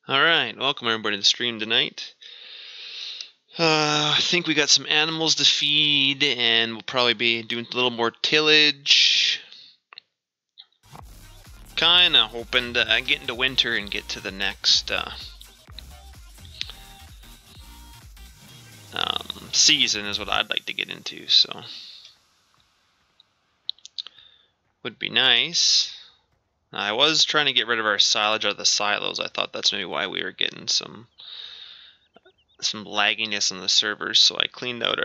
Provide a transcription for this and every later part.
Alright, welcome everybody to the stream tonight. I think we got some animals to feed, and we'll probably be doing a little more tillage. Kinda hoping to get into winter and get to the next season is what I'd like to get into, so would be nice. I was trying to get rid of our silage out of the silos. I thought that's maybe why we were getting some lagginess on the servers, so I cleaned out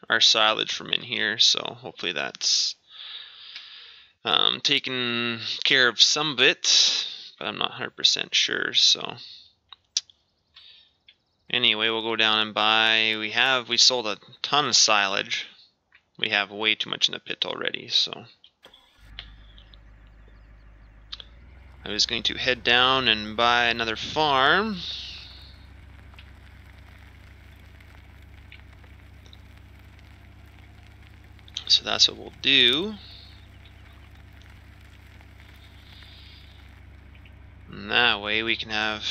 our silage from in here, so hopefully that's taking care of some of it, but I'm not 100% sure. So anyway, we'll go down and buy. We sold a ton of silage. We have way too much in the pit already, so I was going to head down and buy another farm. So that's what we'll do. And that way we can have,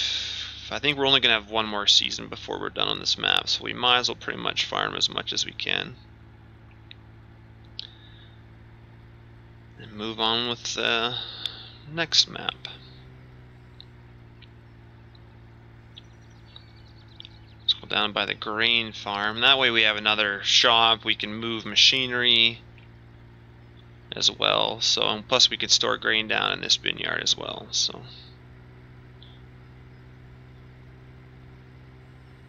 I think we're only going to have one more season before we're done on this map, so we might as well pretty much farm as much as we can. And move on with the next map. Let's go down by the grain farm. That way we have another shop, we can move machinery as well. So, and plus we could store grain down in this vineyard as well, so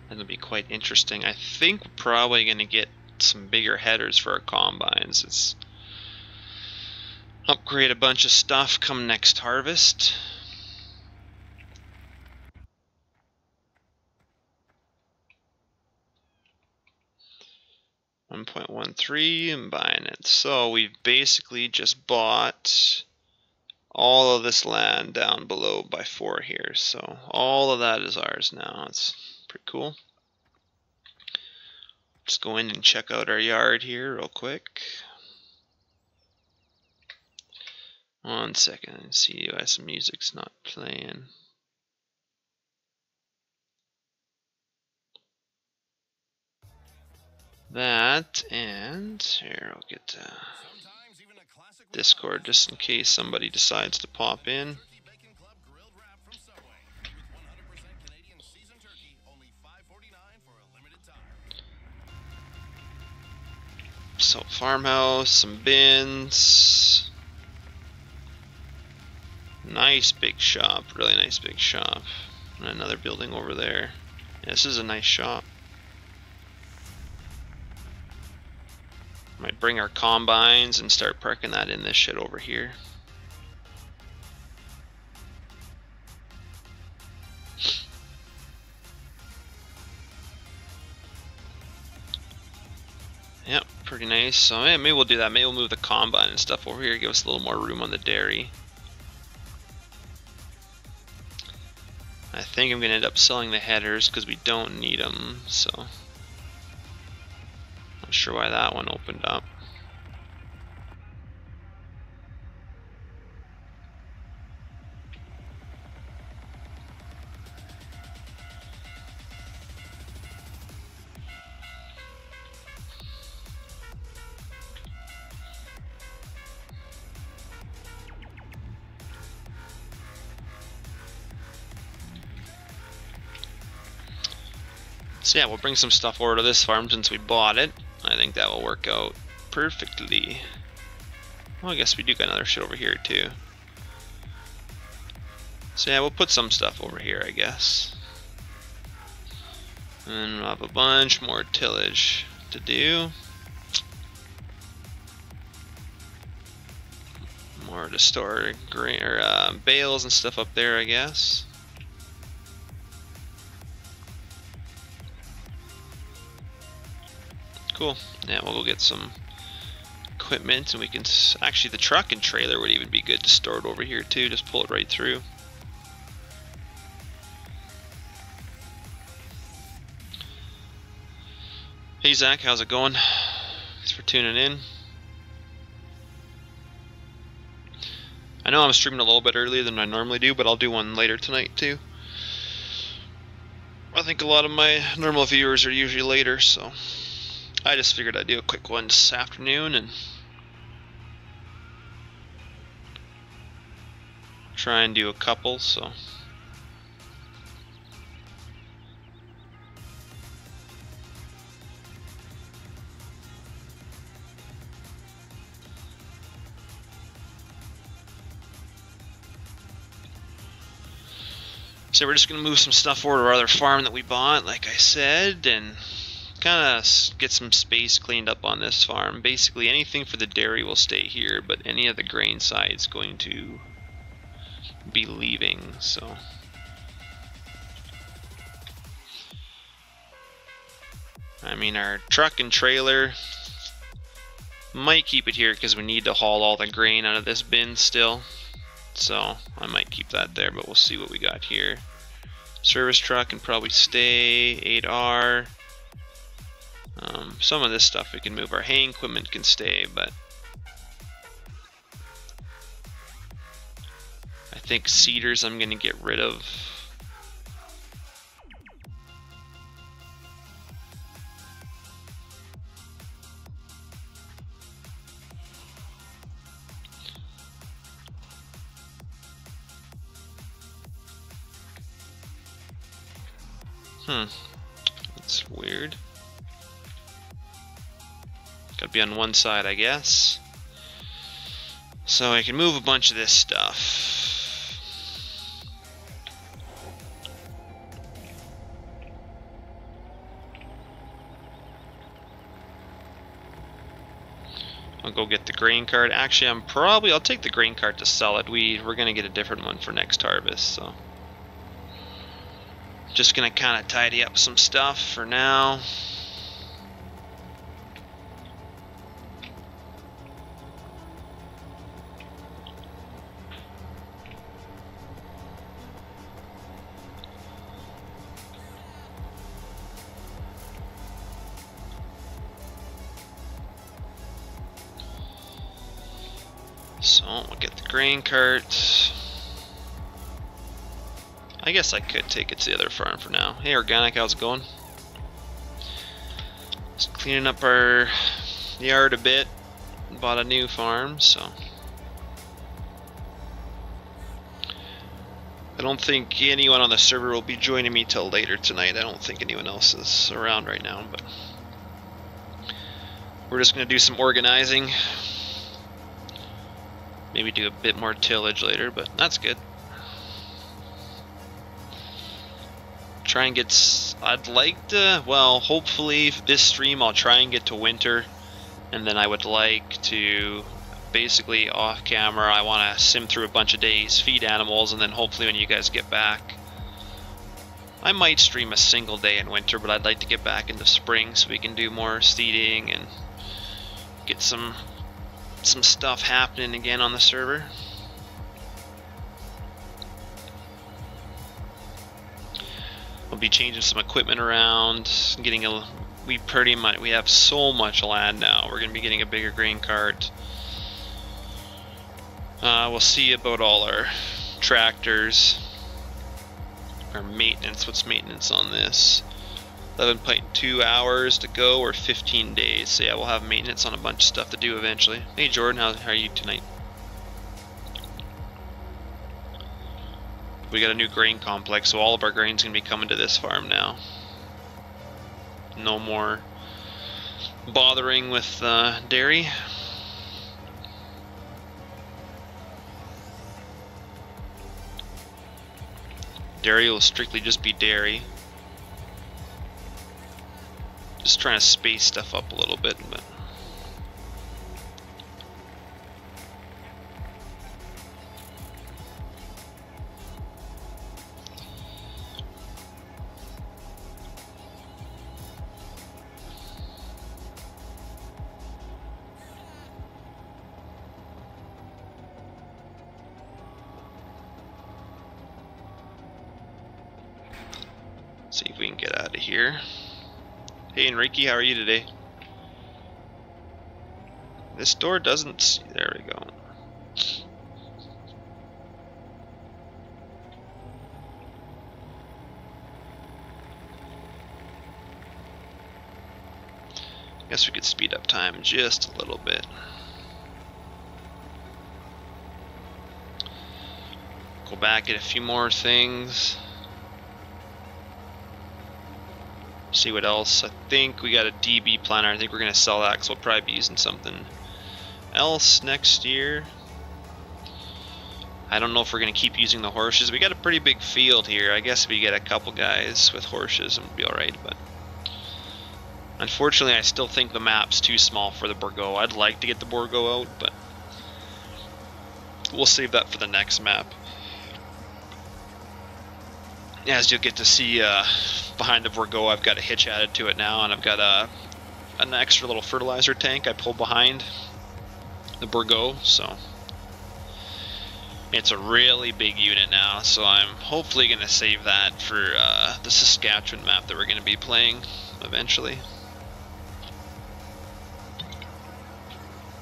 that'll be quite interesting. I think we're probably going to get some bigger headers for our combines. It's upgrade a bunch of stuff come next harvest. $1.13 and buying it. So we've basically just bought all of this land down below by 4 here. So all of that is ours now. It's pretty cool. Just go in and check out our yard here real quick. 1 second, see why some music's not playing. That, and here I'll get Discord just in case somebody decides to pop in. So farmhouse, some bins, nice big shop, really nice big shop, and another building over there. Yeah, this is a nice shop. Might bring our combines and start parking that in this shit over here. Yep, pretty nice. So yeah, maybe we'll do that. Maybe we'll move the combine and stuff over here, give us a little more room on the dairy. I think I'm gonna end up selling the headers because we don't need them. So not sure why that one opened up. So yeah, we'll bring some stuff over to this farm since we bought it. I think that will work out perfectly. Well, I guess we do got another shit over here too. So yeah, we'll put some stuff over here, I guess. And we'll have a bunch more tillage to do. More to store grain or bales and stuff up there, I guess. Cool. Yeah, we'll go get some equipment, and we can actually the truck and trailer would even be good to store it over here too. Just pull it right through. Hey Zach, how's it going? Thanks for tuning in. I know I'm streaming a little bit earlier than I normally do, but I'll do one later tonight too. I think a lot of my normal viewers are usually later, so I just figured I'd do a quick one this afternoon and try and do a couple, so. So we're just going to move some stuff over to our other farm that we bought, like I said, and kind of get some space cleaned up on this farm. Basically anything for the dairy will stay here, but any of the grain side is going to be leaving, so. I mean, our truck and trailer might keep it here because we need to haul all the grain out of this bin still. So I might keep that there, but we'll see what we got here. Service truck can probably stay, 8R. Some of this stuff we can move. Our haying equipment can stay, but I think seeders I'm going to get rid of. That's weird. Gotta be on one side, I guess. So I can move a bunch of this stuff. I'll go get the grain cart. Actually, I'll take the grain cart to sell it. We're gonna get a different one for next harvest, so. Just gonna kind of tidy up some stuff for now. So we'll get the grain cart. I guess I could take it to the other farm for now. Hey Organic, how's it going? Just cleaning up our yard a bit. Bought a new farm, so don't think anyone on the server will be joining me till later tonight. I don't think anyone else is around right now, but we're just going to do some organizing. Maybe do a bit more tillage later, but that's good. Try and get... I'd like to... Well, hopefully this stream I'll try and get to winter. And then I would like to... Basically off camera, I want to sim through a bunch of days, feed animals, and then hopefully when you guys get back... I might stream a single day in winter, but I'd like to get back into spring so we can do more seeding and get some stuff happening again on the server. We'll be changing some equipment around, getting a... We have so much land now. We're going to be getting a bigger grain cart. We'll see about all our tractors. Our maintenance. What's maintenance on this? 11.2 hours to go, or 15 days. So yeah, we'll have maintenance on a bunch of stuff to do eventually. Hey Jordan, how are you tonight? We got a new grain complex, so all of our grain's gonna be coming to this farm now. No more bothering with dairy. Dairy will strictly just be dairy. Just trying to space stuff up a little bit, but see if we can get out of here. Hey Enrique, how are you today? This door doesn't... There we go. Guess we could speed up time just a little bit. Go back, get a few more things. See what else. I think we got a DB planner. I think we're gonna sell that because we'll probably be using something else next year. I don't know if we're gonna keep using the horses. We got a pretty big field here. I guess if we get a couple guys with horses, it'll be alright, but unfortunately I still think the map's too small for the Bourgeois. I'd like to get the Bourgeois out, but we'll save that for the next map. As you'll get to see behind the Bourgeois, I've got a hitch added to it now, and I've got an extra little fertilizer tank I pull behind the Bourgeois, so it's a really big unit now, so I'm hopefully going to save that for the Saskatchewan map that we're going to be playing eventually.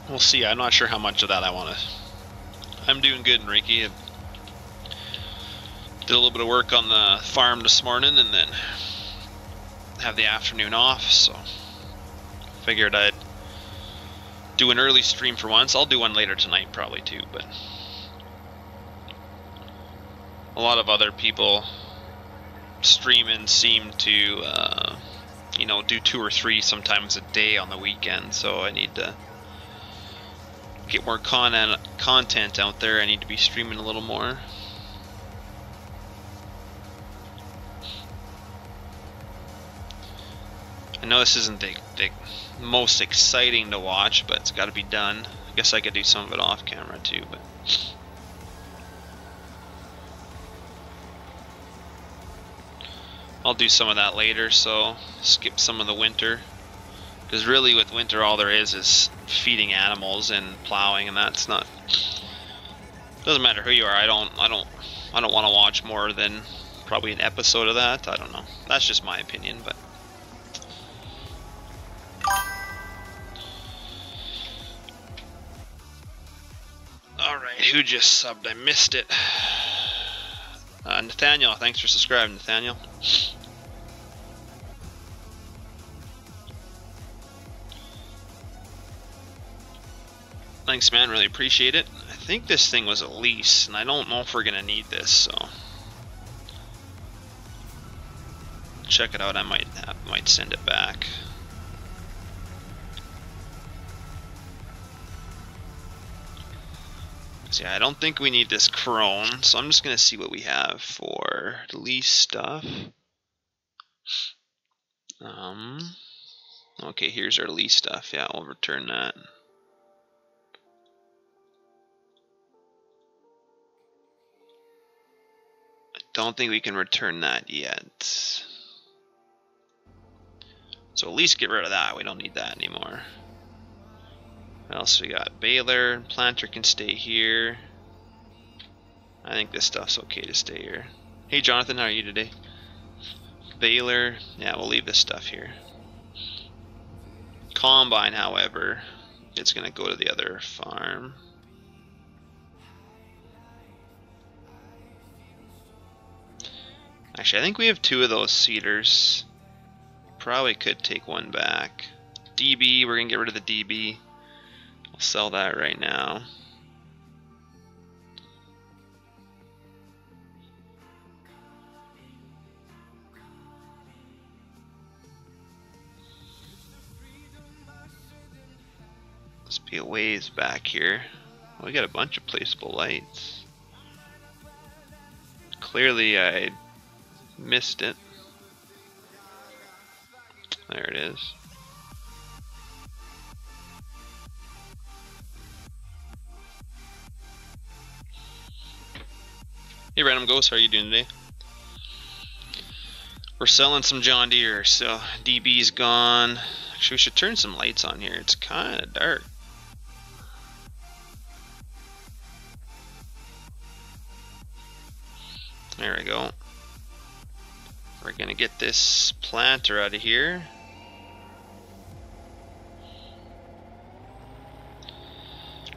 We'll see. I'm not sure how much of that I want to... I'm doing good, Enrique. Did a little bit of work on the farm this morning and then have the afternoon off, so figured I'd do an early stream for once. I'll do one later tonight probably too, but a lot of other people streaming seem to you know, do 2 or 3 sometimes a day on the weekend, so I need to get more content out there. I need to be streaming a little more. I know this isn't the most exciting to watch, but it's got to be done. I guess I could do some of it off camera too, but I'll do some of that later, so skip some of the winter. Because really with winter all there is feeding animals and plowing, and that's not... Doesn't matter who you are, I don't want to watch more than probably an episode of that. I don't know. That's just my opinion, but alright, who just subbed? I missed it. Nathaniel, thanks for subscribing, Nathaniel. Thanks, man, really appreciate it. I think this thing was a lease, and I don't know if we're gonna need this, so check it out. I might send it back. So yeah, I don't think we need this crone, so I'm just gonna see what we have for lease stuff. Okay, here's our lease stuff. Yeah, I'll return that. I don't think we can return that yet. So at least get rid of that. We don't need that anymore. What else we got? Baler, planter can stay here. I think this stuff's okay to stay here. Hey Jonathan, how are you today? Baler, yeah, we'll leave this stuff here. Combine, however, it's gonna go to the other farm. Actually, I think we have 2 of those seeders. Probably could take one back. DB, we're gonna get rid of the DB. I'll sell that right now. Must be a ways back here. Oh, we got a bunch of placeable lights. Clearly I missed it. There it is. Hey Random Ghost, how are you doing today? We're selling some John Deere, so DB's gone. Actually, we should turn some lights on here. It's kind of dark. There we go. We're gonna get this planter out of here.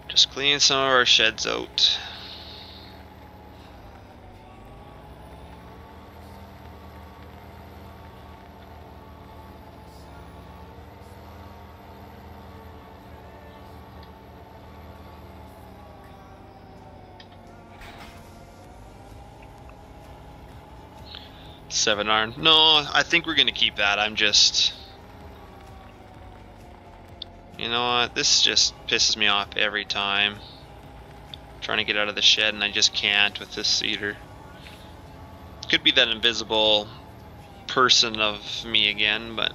Just clean some of our sheds out. Seven iron. No, I think we're gonna keep that. I'm just, you know what? This just pisses me off every time. I'm trying to get out of the shed and I just can't with this cedar. Could be that invisible person of me again, but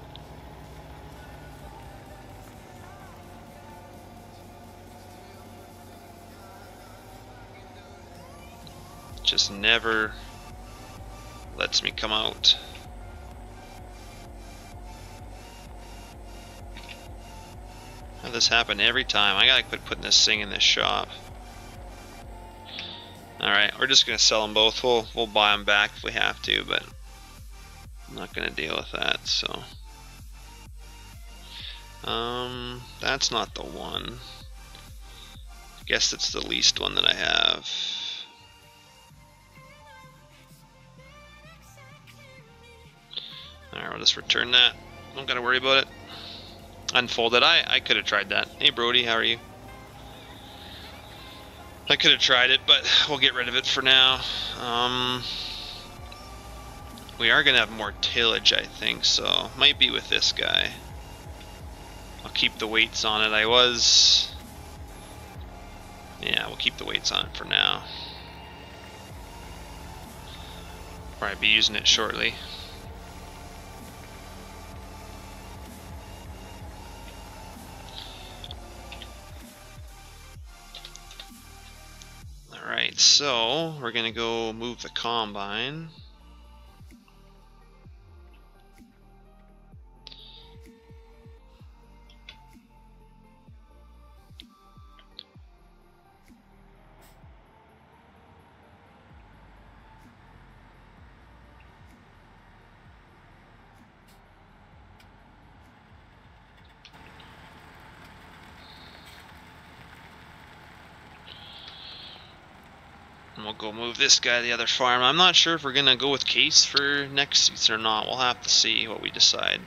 just never lets me come out. How this happen every time? I gotta quit putting this thing in this shop. Alright, we're just gonna sell them both. We'll buy them back if we have to, but I'm not gonna deal with that, so. That's not the one. I guess it's the least one that I have. Alright, we'll just return that. Don't gotta worry about it. Unfold it. I could have tried that. Hey Brody, how are you? I could have tried it, but we'll get rid of it for now. We are gonna have more tillage, I think, so might be with this guy. I'll keep the weights on it. Yeah, we'll keep the weights on it for now. Probably be using it shortly. Alright, so we're gonna go move the combine. And we'll go move this guy to the other farm. I'm not sure if we're gonna go with Case for next season or not. We'll have to see what we decide.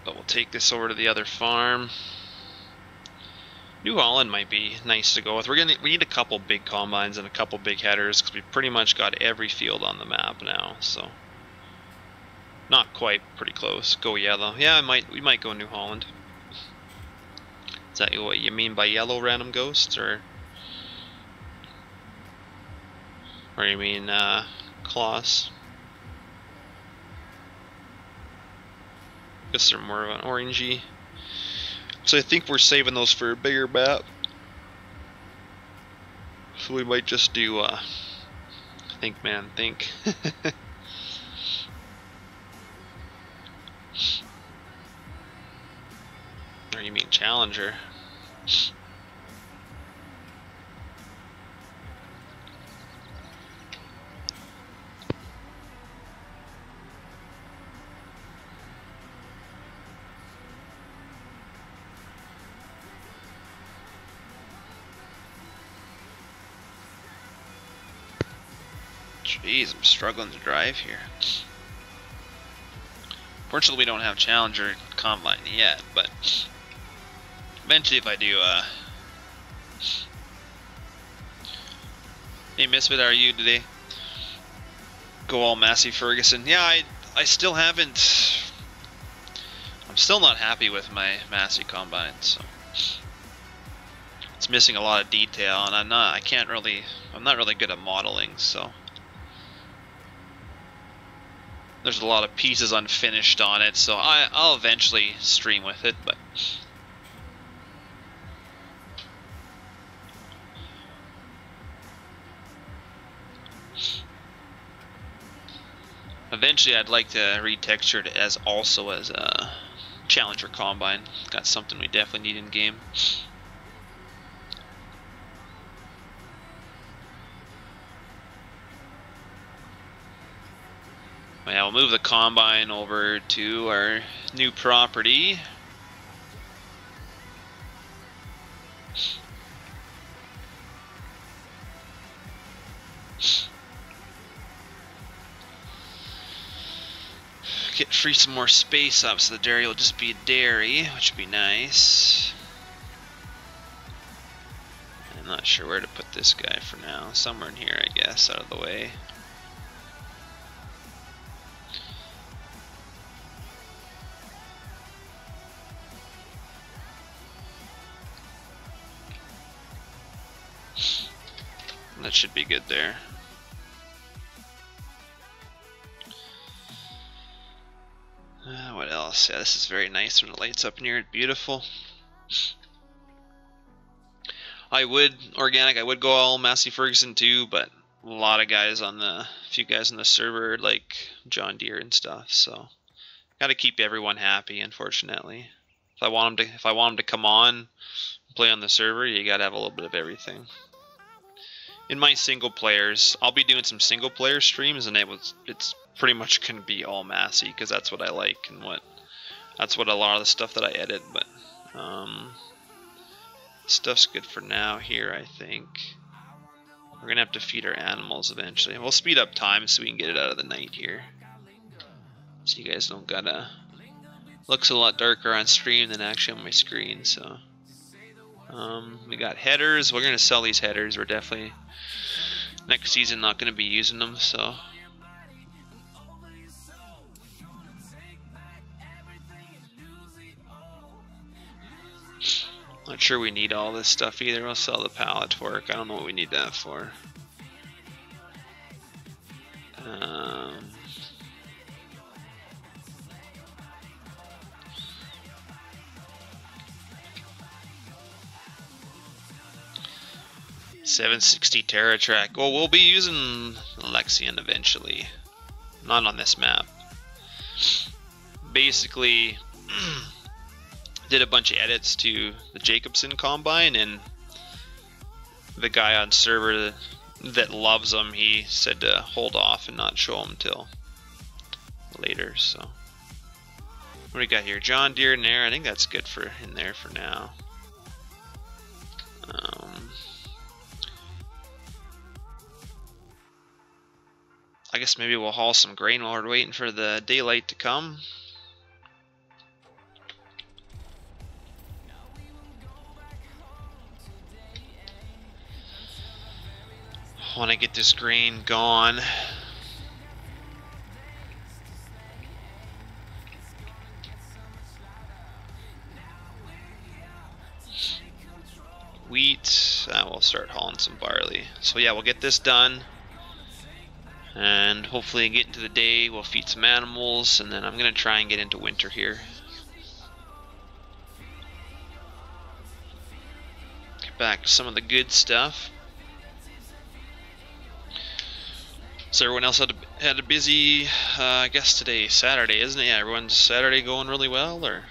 But we'll take this over to the other farm. New Holland might be nice to go with. We need a couple big combines and a couple big headers because we've pretty much got every field on the map now. So not quite, pretty close. Go yellow. Yeah, we might go New Holland. Is that what you mean by yellow, Random Ghosts, or you mean Kloss? Guess they're more of an orangey. So I think we're saving those for a bigger map. So we might just do think man think. Or you mean Challenger? Jeez, I'm struggling to drive here. Fortunately, we don't have Challenger Combine yet, but eventually if I do, Hey Misfit, how are you today? Go all Massey Ferguson. Yeah, I still haven't... I'm still not happy with my Massey Combine, so... It's missing a lot of detail, and I'm not really good at modeling, so... There's a lot of pieces unfinished on it, so I'll eventually stream with it, but... Eventually I'd like to retexture it as a Challenger Combine. Got something we definitely need in game. Yeah, we'll move the Combine over to our new property. Free some more space up so the dairy will just be a dairy, which would be nice. I'm not sure where to put this guy for now. Somewhere in here, I guess, out of the way. That should be good there. What else? Yeah, this is very nice when it lights up in here. It's beautiful. I would go all Massey Ferguson too, but a few guys on the server like John Deere and stuff, so gotta keep everyone happy, unfortunately. If I want them to come on and play on the server, you gotta have a little bit of everything. In my single players, I'll be doing some single player streams, and it's pretty much gonna be all Massey because that's what I like and that's what a lot of the stuff that I edit. But stuff's good for now here, I think. We're gonna have to feed our animals eventually. We'll speed up time so we can get it out of the night here, so you guys don't gotta. Looks a lot darker on stream than actually on my screen. So we got headers. We're gonna sell these headers. We're definitely next season not gonna be using them. So not sure we need all this stuff either. We'll sell the pallet fork. I don't know what we need that for. 760 TerraTrack. Well, we'll be using Lexion eventually. Not on this map. Basically, did a bunch of edits to the Jacobson Combine, and the guy on server that loves them, he said to hold off and not show them till later. So what do we got here? John Deere in there. I think that's good for in there for now. I guess maybe we'll haul some grain while we're waiting for the daylight to come. want to get this grain gone. Wheat, we'll start hauling some barley. So yeah, we'll get this done, and hopefully get into the day. We'll feed some animals, and then I'm gonna try and get into winter here. Get back to some of the good stuff. So everyone else had a busy, I guess today Saturday, isn't it? Yeah, everyone's Saturday going really well, or?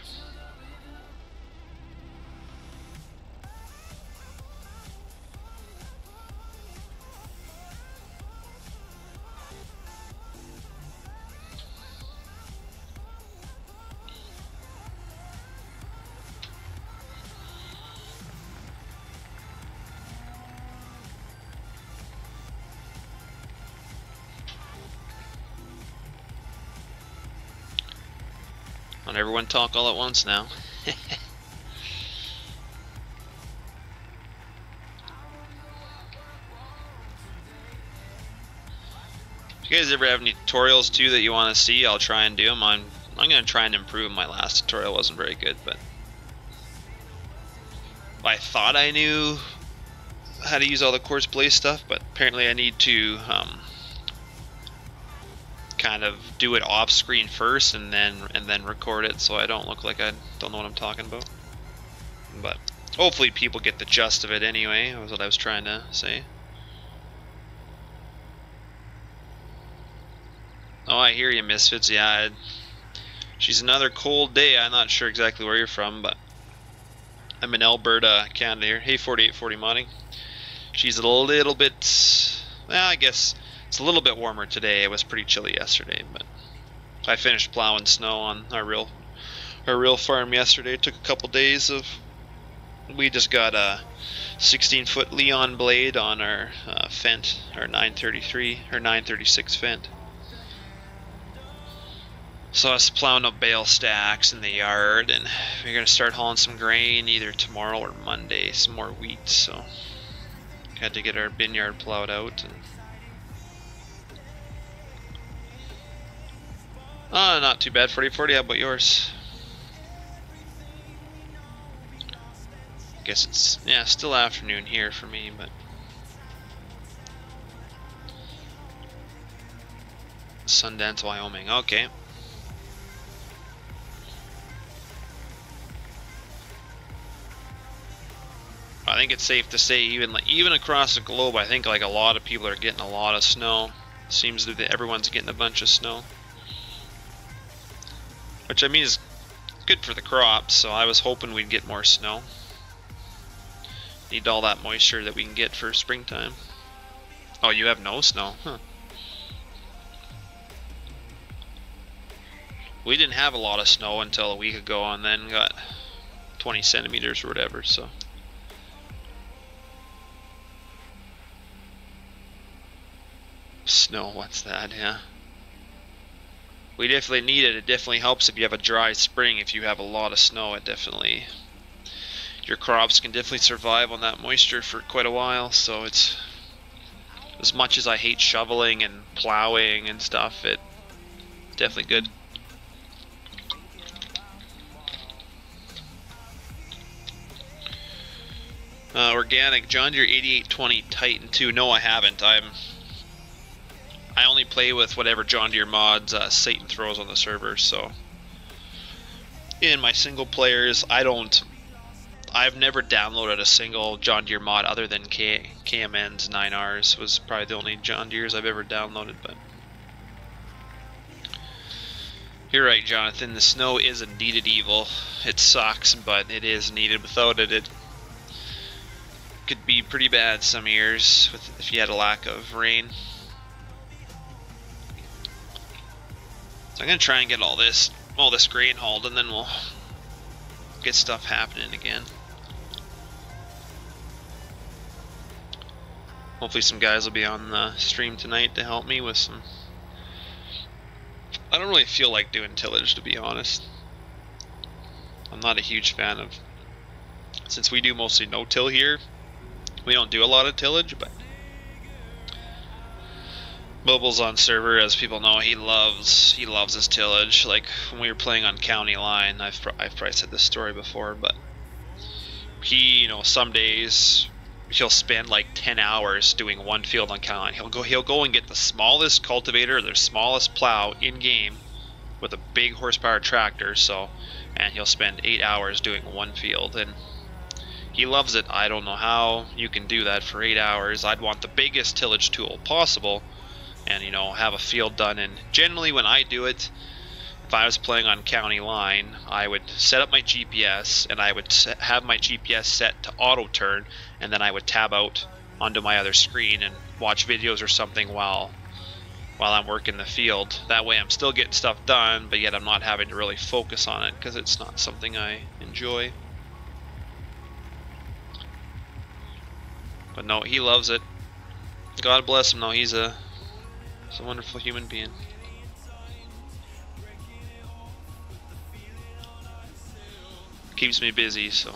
Not everyone talk all at once now. If you guys ever have any tutorials too that you want to see, I'll try and do them. I'm gonna try and improve. My last tutorial wasn't very good, but I thought I knew how to use all the course play stuff, but apparently I need to kind of do it off screen first and then record it, so I don't look like I don't know what I'm talking about. But hopefully people get the gist of it anyway, was what I was trying to say. Oh, I hear you, Misfits. Yeah, she's another cold day. I'm not sure exactly where you're from, but I'm in Alberta, Canada here. Hey, 4840 modding. She's a little bit, well, I guess it's a little bit warmer today. It was pretty chilly yesterday, but I finished plowing snow on our real farm yesterday. It took a couple days of. We just got a 16-foot Leon blade on our Fent, our 933 or 936 Fent. So I was plowing up bale stacks in the yard, and we're gonna start hauling some grain either tomorrow or Monday. Some more wheat, so had to get our bin yard plowed out. And not too bad. 40-40. How about yours? Guess it's, yeah, still afternoon here for me, but Sundance, Wyoming. Okay. I think it's safe to say even across the globe, I think like a lot of people are getting a lot of snow. Seems that everyone's getting a bunch of snow, which I mean is good for the crops. So I was hoping we'd get more snow. Need all that moisture that we can get for springtime. Oh, you have no snow, huh? We didn't have a lot of snow until a week ago, and then got 20 centimeters or whatever. So. Snow, what's that? Yeah. We definitely need it. It definitely helps if you have a dry spring. If you have a lot of snow, it definitely, your crops can definitely survive on that moisture for quite a while. So it's, as much as I hate shoveling and plowing and stuff, it's definitely good. Organic John Deere 8820 Titan 2. No, I haven't. I only play with whatever John Deere mods Satan throws on the server, so in my single players, I've never downloaded a single John Deere mod other than KMN's 9Rs was probably the only John Deeres I've ever downloaded. But you're right, Jonathan, the snow is indeed evil. It sucks, but it is needed. Without it, it could be pretty bad some years if you had a lack of rain. So I'm gonna try and get all this grain hauled, and then we'll get stuff happening again. Hopefully some guys will be on the stream tonight to help me with some. I don't really feel like doing tillage, to be honest. I'm not a huge fan of, since we do mostly no-till here, we don't do a lot of tillage, but Mobile's on server, as people know. He loves his tillage. Like when we were playing on County Line, I've probably said this story before, but he, you know, some days he'll spend like 10 hours doing one field on County Line. He'll go and get the smallest cultivator, the smallest plow in game with a big horsepower tractor. So, and he'll spend 8 hours doing one field, and he loves it. I don't know how you can do that for 8 hours. I'd want the biggest tillage tool possible, and, you know, have a field done. And generally when I do it, if I was playing on County Line, I would set up my GPS, and I would have my GPS set to auto turn, and then I would tab out onto my other screen and watch videos or something while I'm working the field. That way I'm still getting stuff done, but yet I'm not having to really focus on it because it's not something I enjoy. But no, he loves it. God bless him. No, he's a wonderful human being. Keeps me busy, so.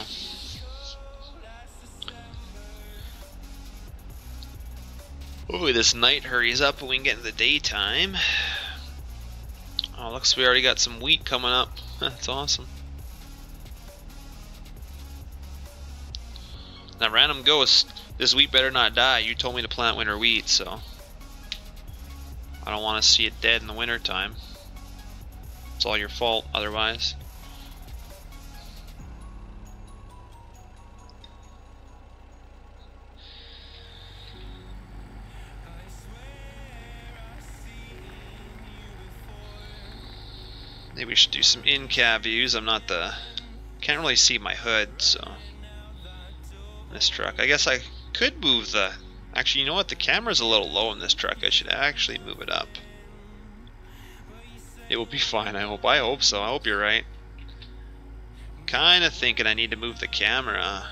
Hopefully this night hurries up and we can get in the daytime. Oh, looks we already got some wheat coming up. That's awesome. Now, random ghost, this wheat better not die. You told me to plant winter wheat, so I don't want to see it dead in the winter time. It's all your fault otherwise. Maybe we should do some in-cab views. Can't really see my hood, so. This truck, I guess I could move the, actually, you know what, the camera's a little low in this truck. I should actually move it up. It will be fine, I hope so. I hope you're right. Kinda thinking I need to move the camera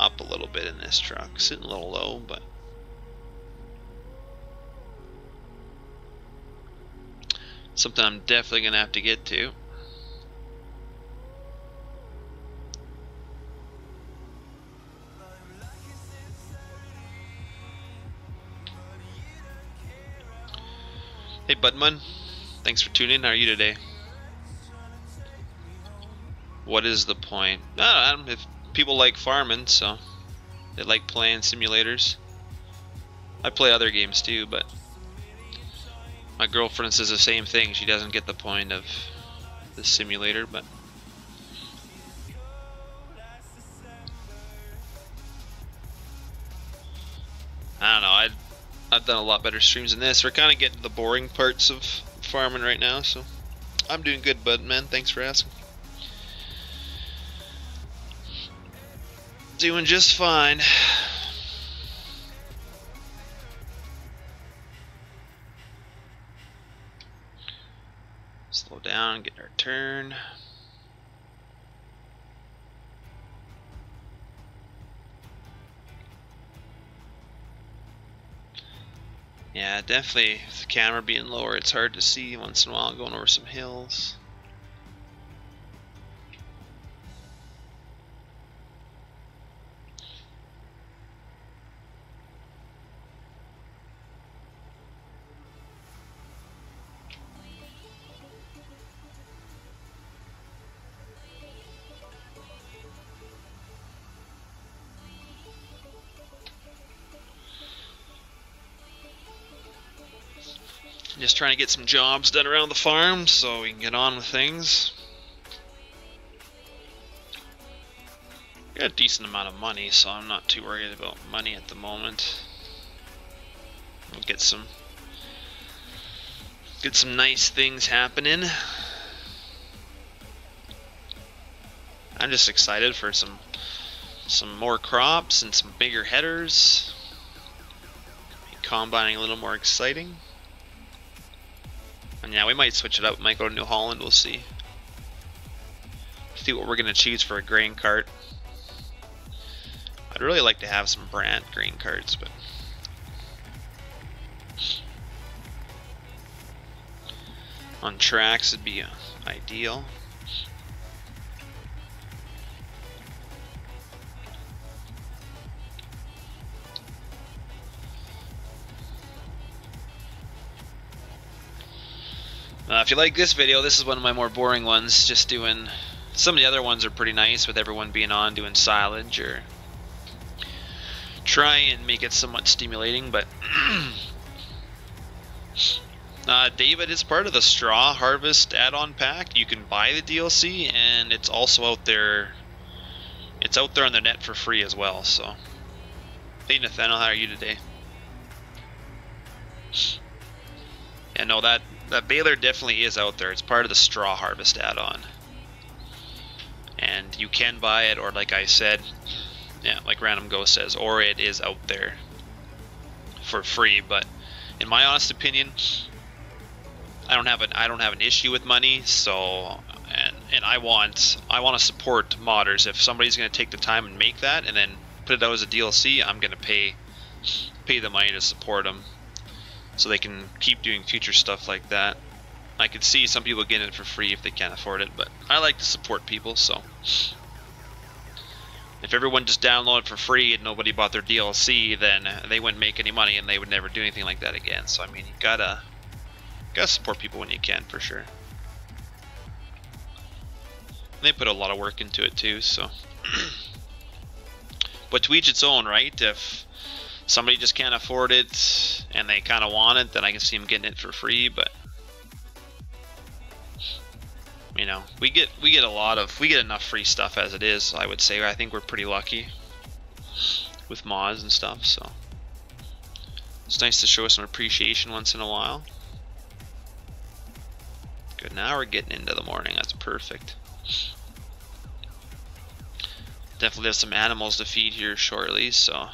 up a little bit in this truck. Sitting a little low, but something I'm definitely gonna have to get to. Hey Budman, thanks for tuning in. How are you today? What is the point? I don't know, if people like farming, so they like playing simulators. I play other games too, but my girlfriend says the same thing. She doesn't get the point of the simulator, but I don't know. I've done a lot better streams than this. We're kind of getting to the boring parts of farming right now, so I'm doing good, bud, man. Thanks for asking. Doing just fine. Slow down, get our turn. Yeah, definitely, with the camera being lower, it's hard to see once in a while going over some hills. Just trying to get some jobs done around the farm so we can get on with things. Got a decent amount of money, so I'm not too worried about money at the moment. We'll get some nice things happening. I'm just excited for some more crops and some bigger headers. Combining a little more exciting. And yeah, we might switch it up. We might go to New Holland. We'll see. See what we're gonna choose for a grain cart. I'd really like to have some brand grain carts, but on tracks it'd be ideal. If you like this video, this is one of my more boring ones, just doing... Some of the other ones are pretty nice with everyone being on doing silage, or try and make it somewhat stimulating, but David is part of the Straw Harvest add-on pack. You can buy the DLC, and it's also out there. It's out there on the net for free as well. So, hey Nathaniel, how are you today? Yeah, no, that baler definitely is out there. It's part of the Straw Harvest add-on, and you can buy it, or like I said, yeah, like Random Ghost says, or it is out there for free. But in my honest opinion, I don't have an issue with money. So, and I want to support modders. If somebody's going to take the time and make that and then put it out as a DLC, I'm going to pay the money to support them, so they can keep doing future stuff like that. I could see some people getting it for free if they can't afford it, but I like to support people. So if everyone just downloaded for free and nobody bought their DLC, then they wouldn't make any money and they would never do anything like that again. So I mean, you gotta support people when you can, for sure. And they put a lot of work into it too, so but to each its own, right? If somebody just can't afford it and they kind of want it, then I can see them getting it for free. But you know, we get enough free stuff as it is. I would say I think we're pretty lucky with mods and stuff, so it's nice to show some appreciation once in a while. Good, now we're getting into the morning. That's perfect. Definitely have some animals to feed here shortly, so I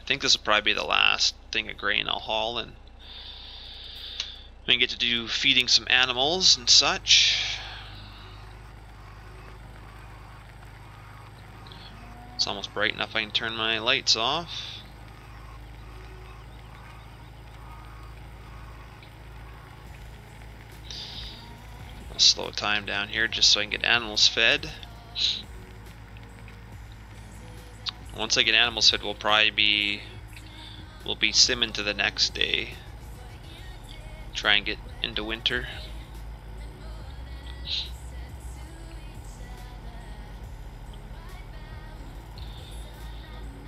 think this will probably be the last thing of grain I'll haul, and we can get to do feeding some animals and such. It's almost bright enough I can turn my lights off. I'll slow time down here just so I can get animals fed. Once I get animals fed, we'll be simming to the next day. Try and get into winter.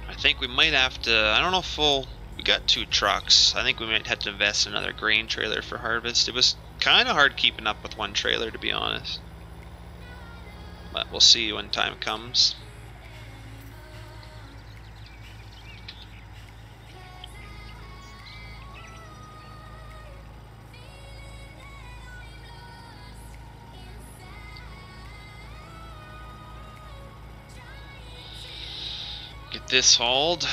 I think we might have to, I don't know if we got 2 trucks. I think we might have to invest in another grain trailer for harvest. It was kind of hard keeping up with one trailer, to be honest. But we'll see when time comes. Get this hauled.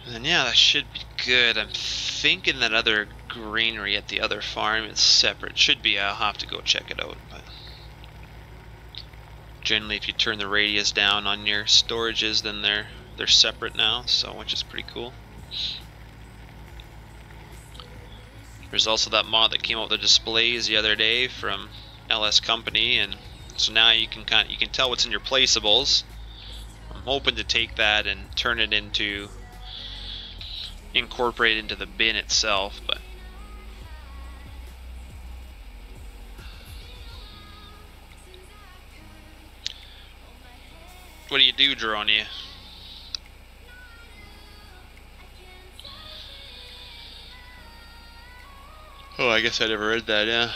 And yeah, that should be good. I'm thinking that other granary at the other farm is separate. Should be. I'll have to go check it out. But generally, if you turn the radius down on your storages, then they're separate now. So, which is pretty cool. There's also that mod that came out with the displays the other day from LS Company, and so now you can tell what's in your placeables. I'm hoping to take that and turn it into, incorporate into the bin itself, but what do you do, Dronia? Oh, I guess I never read that, yeah.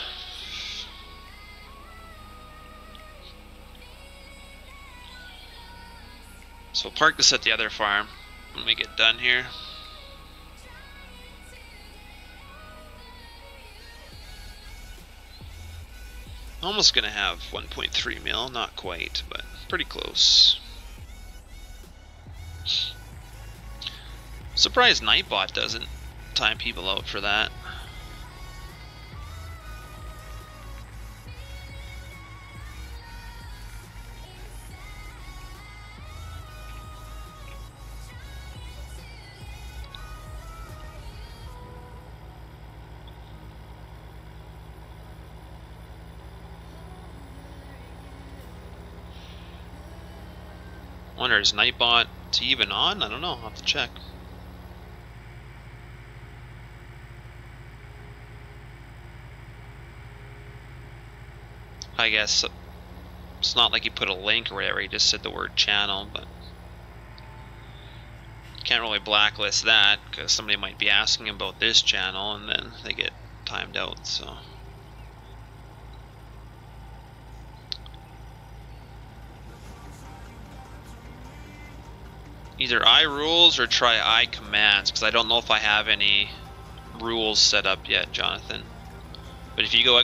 So we'll park this at the other farm when we get done here. Almost gonna have 1.3 mil, not quite, but pretty close. Surprised Nightbot doesn't time people out for that. wonder, is Nightbot even on? I don't know. I'll have to check. I guess it's not like he put a link or whatever. He just said the word channel, but can't really blacklist that because somebody might be asking about this channel and then they get timed out. So either iRules or try iCommands, because I don't know if I have any rules set up yet, Jonathan. But if you go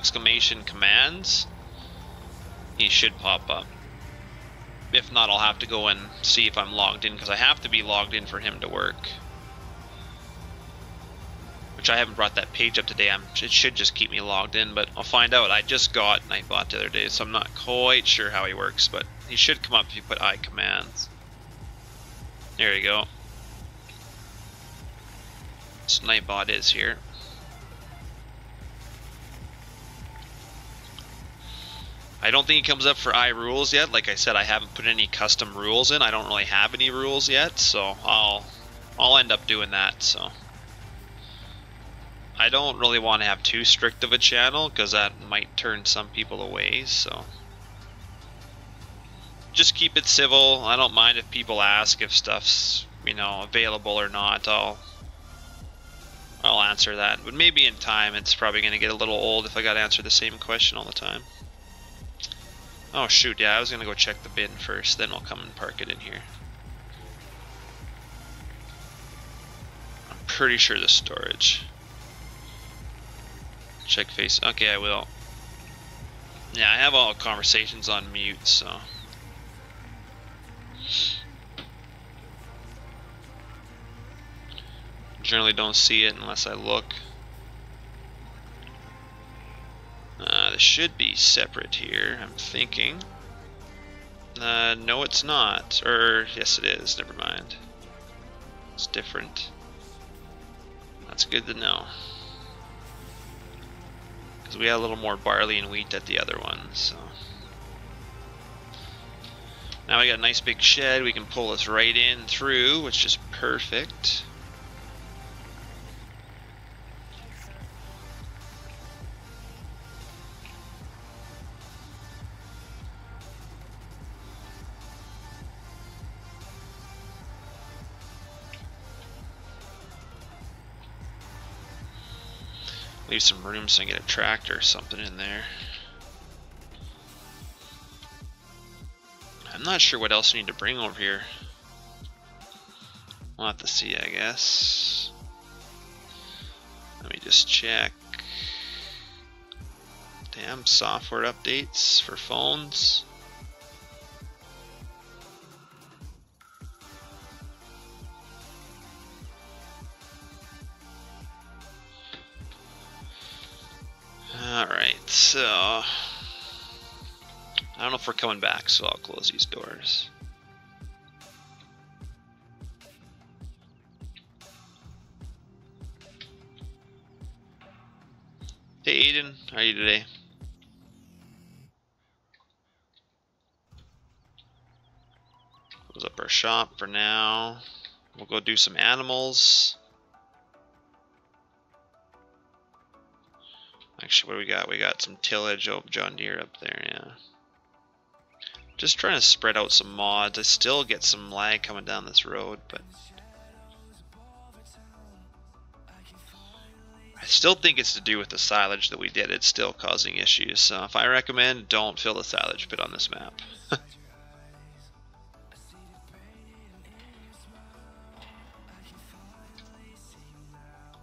!commands, he should pop up. If not, I'll have to go and see if I'm logged in, because I have to be logged in for him to work. Which I haven't brought that page up today. It should just keep me logged in, but I'll find out. I just got Nightbot the other day, so I'm not quite sure how he works, but he should come up if you put iCommands. There you go. So Nightbot is here. I don't think he comes up for iRules yet. Like I said, I haven't put any custom rules in. I don't really have any rules yet, so I'll end up doing that. So I don't really want to have too strict of a channel because that might turn some people away. So just keep it civil. I don't mind if people ask if stuff's, you know, available or not. I'll answer that. But maybe in time it's probably going to get a little old if I got to answer the same question all the time. Oh shoot, yeah, I was gonna go check the bin first, then we'll come and park it in here. I'm pretty sure the storage. Check face, okay, I will. Yeah, I have all conversations on mute, so. Generally don't see it unless I look. This should be separate here, I'm thinking. No it's not. Or, yes it is, never mind. It's different. That's good to know. Because we had a little more barley and wheat at the other one, so. Now we got a nice big shed, we can pull this right in through, which is perfect. Leave some room so I can get a tractor or something in there. I'm not sure what else I need to bring over here. We'll have to see, I guess. Let me just check. Damn, software updates for phones. Alright, so I don't know if we're coming back, so I'll close these doors. Hey Aiden, how are you today? Close up our shop for now. We'll go do some animals. Actually, what do we got? We got some tillage. Oh, John Deere up there, yeah. Just trying to spread out some mods. I still get some lag coming down this road, but I still think it's to do with the silage that we did. It's still causing issues. So if I recommend, don't fill the silage pit on this map.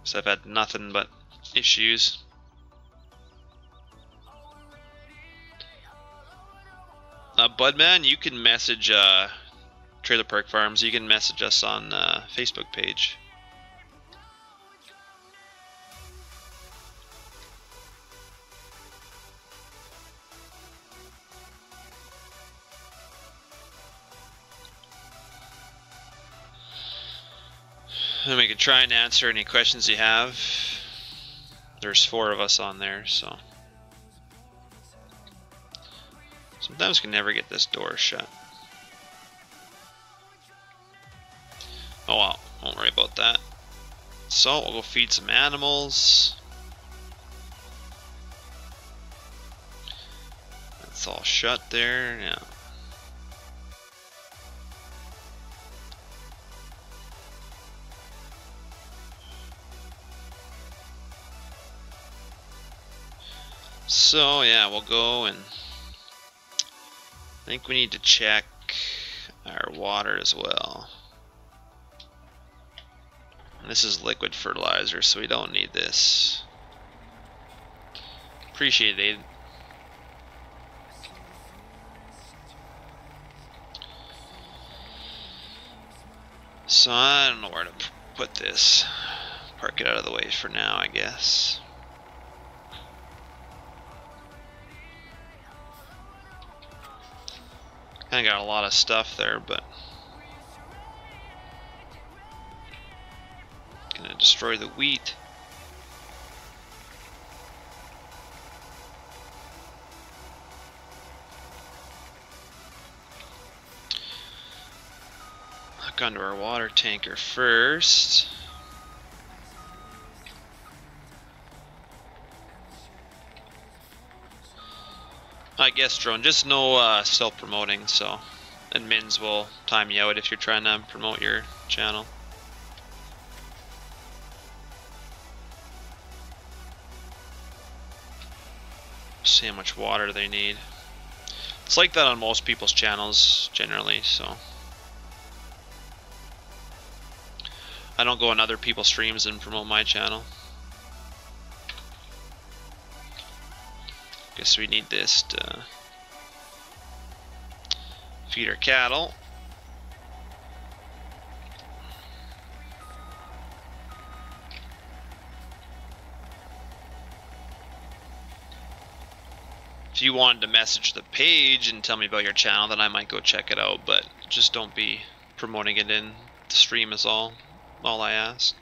So I've had nothing but issues. Budman, you can message Trailer Park Farms. You can message us on Facebook page. And we can try and answer any questions you have. There's 4 of us on there, so. Sometimes we can never get this door shut. Oh well, won't worry about that. So we'll go feed some animals. That's all shut there, yeah. So yeah, we'll go and I think we need to check our water as well. And this is liquid fertilizer, so we don't need this. Appreciate it. So I don't know where to put this. Park it out of the way for now, I guess. Kinda got a lot of stuff there, but gonna destroy the wheat. Hook onto our water tanker first. I guess, Drone, just no self-promoting, so admins will time you out if you're trying to promote your channel. See how much water they need. It's like that on most people's channels, generally, so. I don't go on other people's streams and promote my channel. Guess we need this to feed our cattle. If you wanted to message the page and tell me about your channel, then I might go check it out, but just don't be promoting it in the stream is all I ask.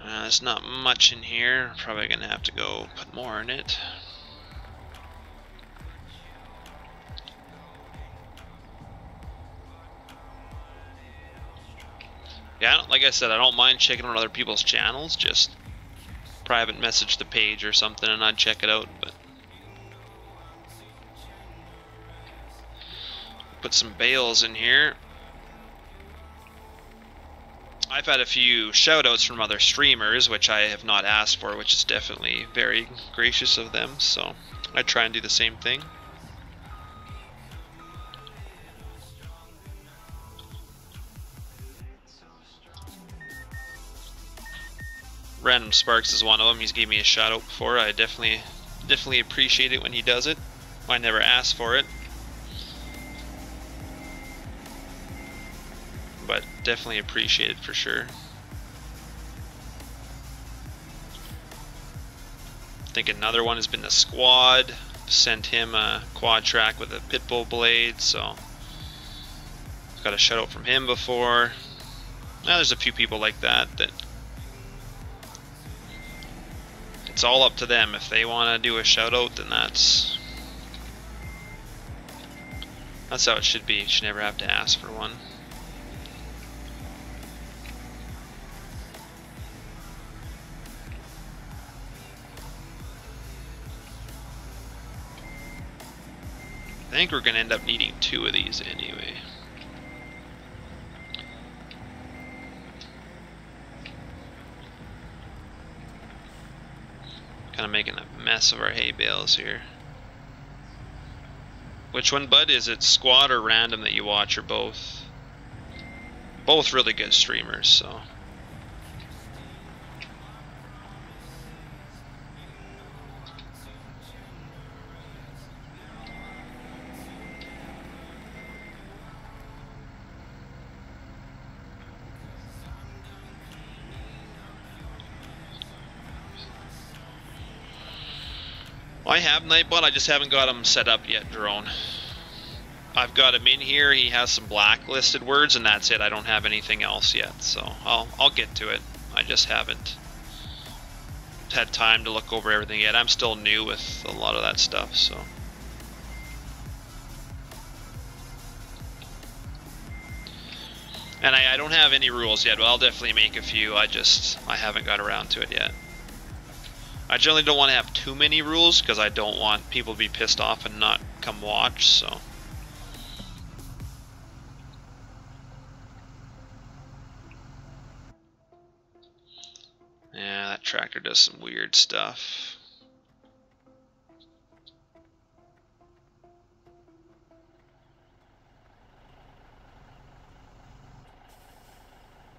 There's not much in here. Probably gonna have to go put more in it. Yeah, like I said, I don't mind checking on other people's channels, just private message the page or something and I'd check it out, but put some bales in here. I've had a few shoutouts from other streamers, which I have not asked for, which is definitely very gracious of them, so I try and do the same thing. Random Sparks is one of them. He's gave me a shout out before. I definitely appreciate it when he does it. I never ask for it, but definitely appreciate it for sure. I think another one has been the Squad. Sent him a quad track with a pitbull blade, so got a shout out from him before. Now there's a few people like that it's all up to them. If they want to do a shout out, then that's how it should be. You should never have to ask for one. I think we're gonna end up needing 2 of these anyway. Kind of making a mess of our hay bales here. Which one, bud? Is it Squad or Random that you watch, or both? Both really good streamers, so. Well, I have Nightbot, I just haven't got them set up yet, Drone. I've got him in here. He has some blacklisted words, and that's it. I don't have anything else yet, so I'll get to it. I just haven't had time to look over everything yet. I'm still new with a lot of that stuff, so. And I don't have any rules yet, but I'll definitely make a few. I haven't got around to it yet. I generally don't want to have too many rules because I don't want people to be pissed off and not come watch, so. Yeah, that tractor does some weird stuff.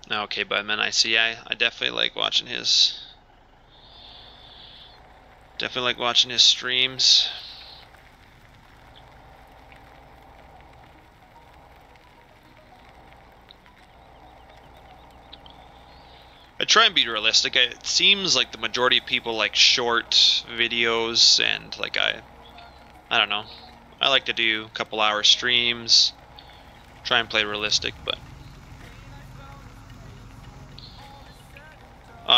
Okay, Budman, I see. I definitely like watching his. Definitely like watching his streams. I try and be realistic. It seems like the majority of people like short videos, and like I don't know. I like to do a couple hour streams. Try and play realistic, but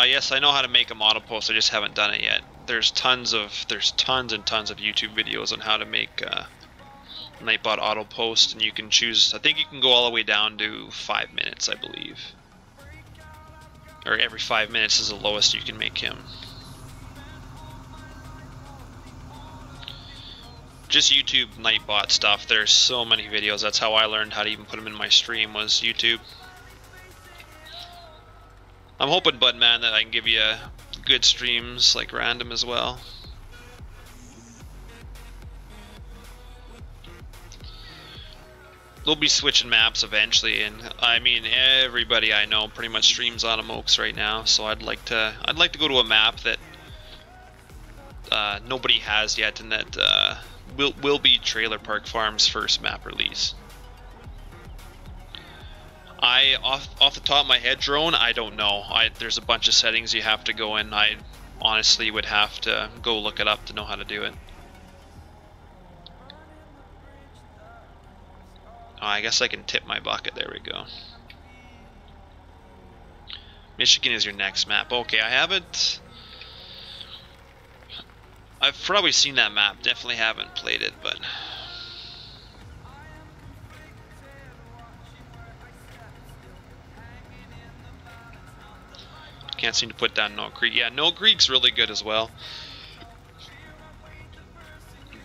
yes, I know how to make a model post. I just haven't done it yet. There's tons and tons of YouTube videos on how to make Nightbot auto post, and you can choose. I think you can go all the way down to 5 minutes, I believe. Or every 5 minutes is the lowest you can make him. Just YouTube Nightbot stuff. There's so many videos. That's how I learned how to even put them in my stream, was YouTube. I'm hoping, Budman, that I can give you good streams like random as well. We'll be switching maps eventually, and I mean everybody I know pretty much streams on Amokes right now. So I'd like to go to a map that nobody has yet, and that will be Trailer Park Farm's first map release. Off the top of my head, Drone, I don't know. There's a bunch of settings you have to go in. I honestly would have to go look it up to know how to do it. Oh, I guess I can tip my bucket. There we go. Michigan is your next map. Okay, I haven't. I've probably seen that map. Definitely haven't played it, but. Can't seem to put down Note Creek. Yeah, Note Creek's really good as well.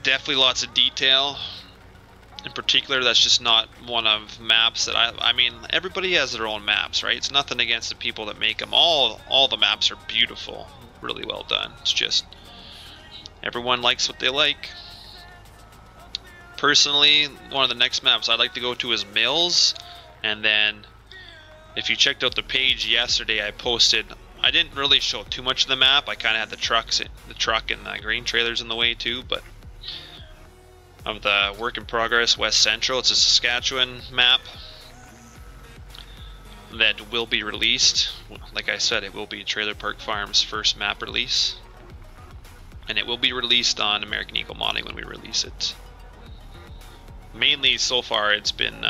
Definitely lots of detail. In particular, that's just not one of maps that I mean, everybody has their own maps, right? It's nothing against the people that make them. All the maps are beautiful, really well done. It's just everyone likes what they like. Personally, one of the next maps I'd like to go to is Mills, and then if you checked out the page yesterday, I posted. I didn't really show too much of the map. I kind of had the truck and the grain trailers in the way too, but. Of the work in progress West Central. It's a Saskatchewan map that will be released. Like I said, it will be Trailer Park Farm's first map release, and it will be released on American Eagle Modding when we release it. Mainly so far it's been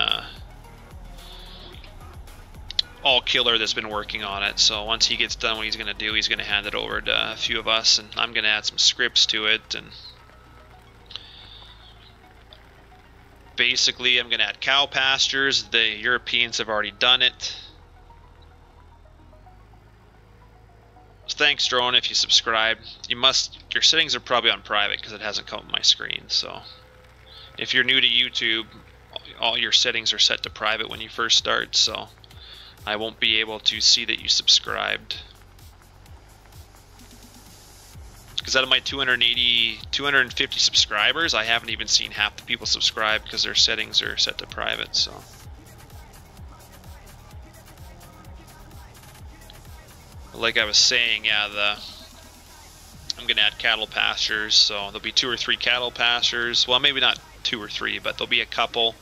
all Killer that's been working on it, so once he gets done what he's going to do, he's going to hand it over to a few of us, and I'm going to add some scripts to it. And basically, I'm going to add cow pastures. The Europeans have already done it. So thanks, Drone, if you subscribe. Your settings are probably on private because it hasn't come up on my screen. So if you're new to YouTube, all your settings are set to private when you first start. So I won't be able to see that you subscribed. Because out of my 250 subscribers, I haven't even seen half the people subscribe because their settings are set to private. So, like I was saying, yeah, I'm gonna add cattle pastures. So there'll be 2 or 3 cattle pastures. Well, maybe not 2 or 3, but there'll be a couple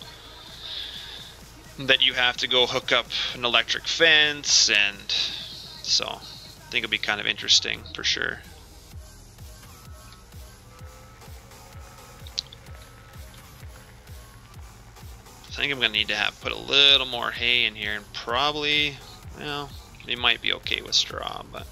that you have to go hook up an electric fence, and so I think it'll be kind of interesting for sure. think I'm gonna need to put a little more hay in here, and probably, well, they might be okay with straw, but.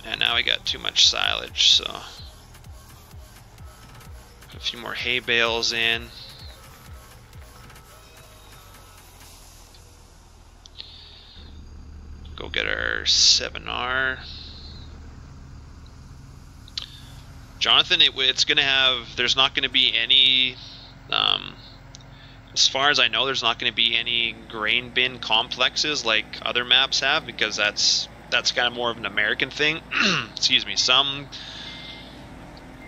And now we got too much silage, so put a few more hay bales in. Go get our 7R. Jonathan, it's gonna have. There's not gonna be any. As far as I know, there's not gonna be any grain bin complexes like other maps have, because that's kind of more of an American thing. Excuse me.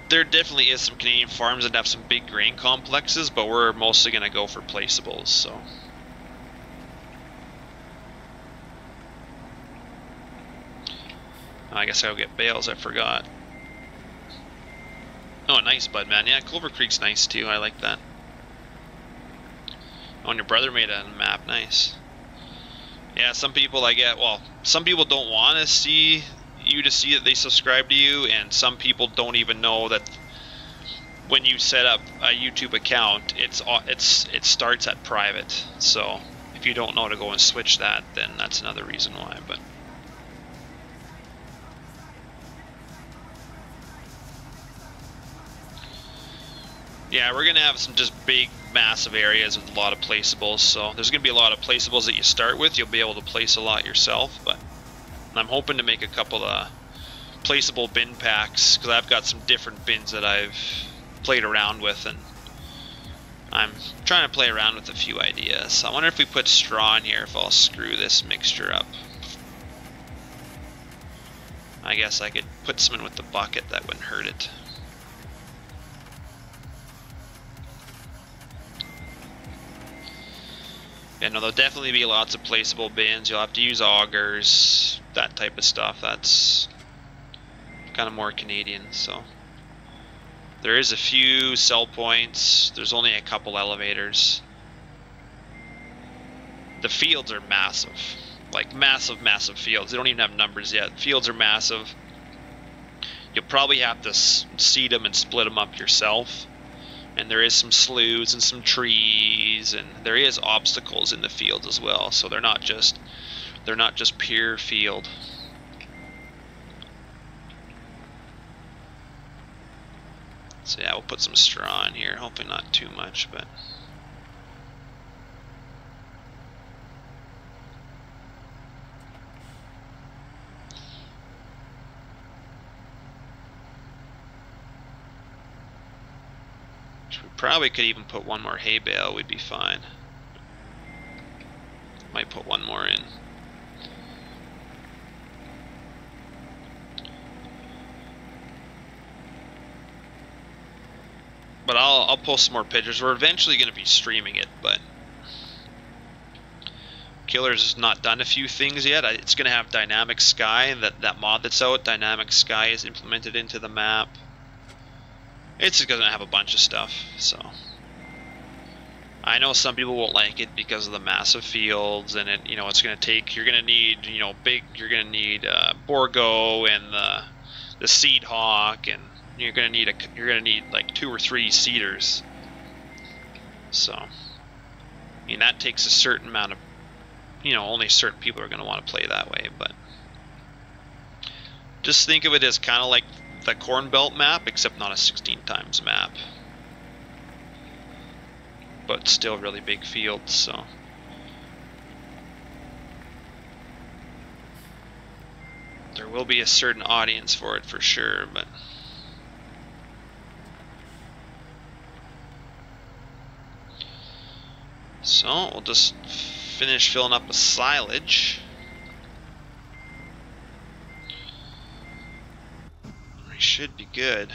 There definitely is some Canadian farms that have some big grain complexes, but we're mostly gonna go for placeables. So. I guess I'll get bales. I forgot. Oh, nice, bud, man. Yeah, Clover Creek's nice too. I like that. Oh, and your brother made a map. Nice. Yeah, some people some people don't want to see that they subscribe to you, and some people don't even know that when you set up a YouTube account, it starts at private. So if you don't know to go and switch that, then that's another reason why. But yeah, we're gonna have some just big, massive areas with a lot of placeables. So there's gonna be a lot of placeables that you start with. You'll be able to place a lot yourself, but I'm hoping to make a couple of placeable bin packs, because I've got some different bins that I've played around with, and I'm trying to play around with a few ideas. So I wonder if we put straw in here, if I'll screw this mixture up. I guess I could put some in with the bucket. That wouldn't hurt it. Yeah, no, there'll definitely be lots of placeable bins. You'll have to use augers, that type of stuff. That's kind of more Canadian, so. There is a few sell points. There's only a couple elevators. The fields are massive. Like massive, massive fields. They don't even have numbers yet. Fields are massive. You'll probably have to seed them and split them up yourself. And there is some sloughs and some trees, and there is obstacles in the fields as well. So they're not just pure field. So yeah, we'll put some straw in here. Hopefully not too much, but. We probably could even put one more hay bale, we'd be fine. Might put one more in. But I'll post some more pictures. We're eventually going to be streaming it, but Killer's has not done a few things yet. It's going to have dynamic sky, that mod that's out. Dynamic sky is implemented into the map. It's just going to have a bunch of stuff, so. I know some people won't like it because of the massive fields, and it's going to take, you're going to need, you're going to need Borgo and the Seed Hawk, and you're going to need like 2 or 3 seeders. So, I mean, that takes a certain amount of, only certain people are going to want to play that way, but just think of it as kind of like the Corn Belt map, except not a 16 times map. But still really big fields, so. There will be a certain audience for it for sure, but. So, we'll just finish filling up with silage. We should be good.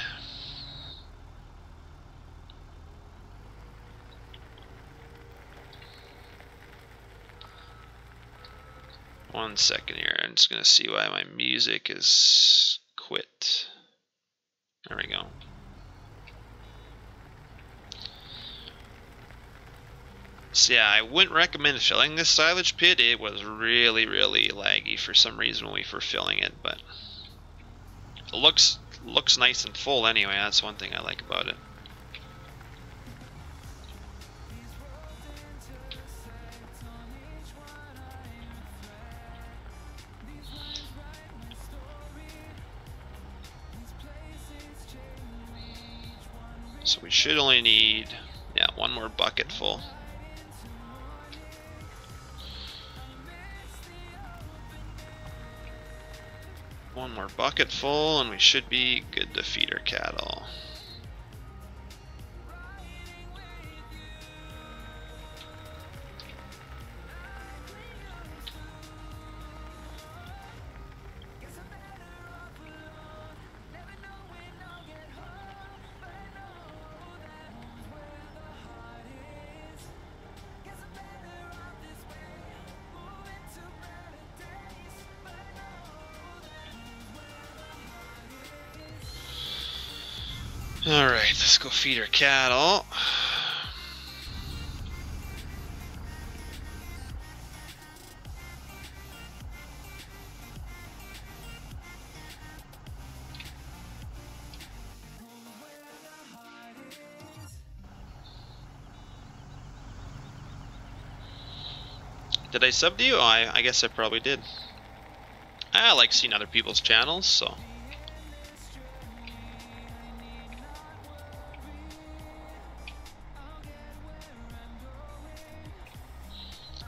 One second here, I'm just going to see why my music is quit. There we go. So yeah, I wouldn't recommend filling this silage pit. It was really, really laggy for some reason when we were filling it, but it looks looks nice and full anyway. That's one thing I like about it. So we should only need, yeah, one more bucket full. One more bucket full and we should be good to feed our cattle. Alright, let's go feed our cattle. Did I sub to you? Oh, I guess I probably did. I like seeing other people's channels, so.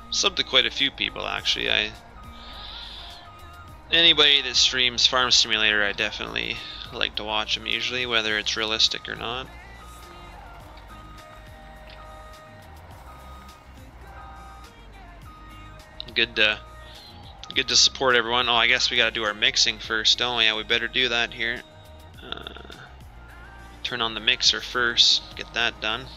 Subbed to quite a few people actually. Anybody that streams Farm Simulator, I definitely like to watch them usually, whether it's realistic or not. Good to support everyone. Oh, I guess we gotta do our mixing first, don't we? Yeah, we better do that here. Turn on the mixer first, get that done.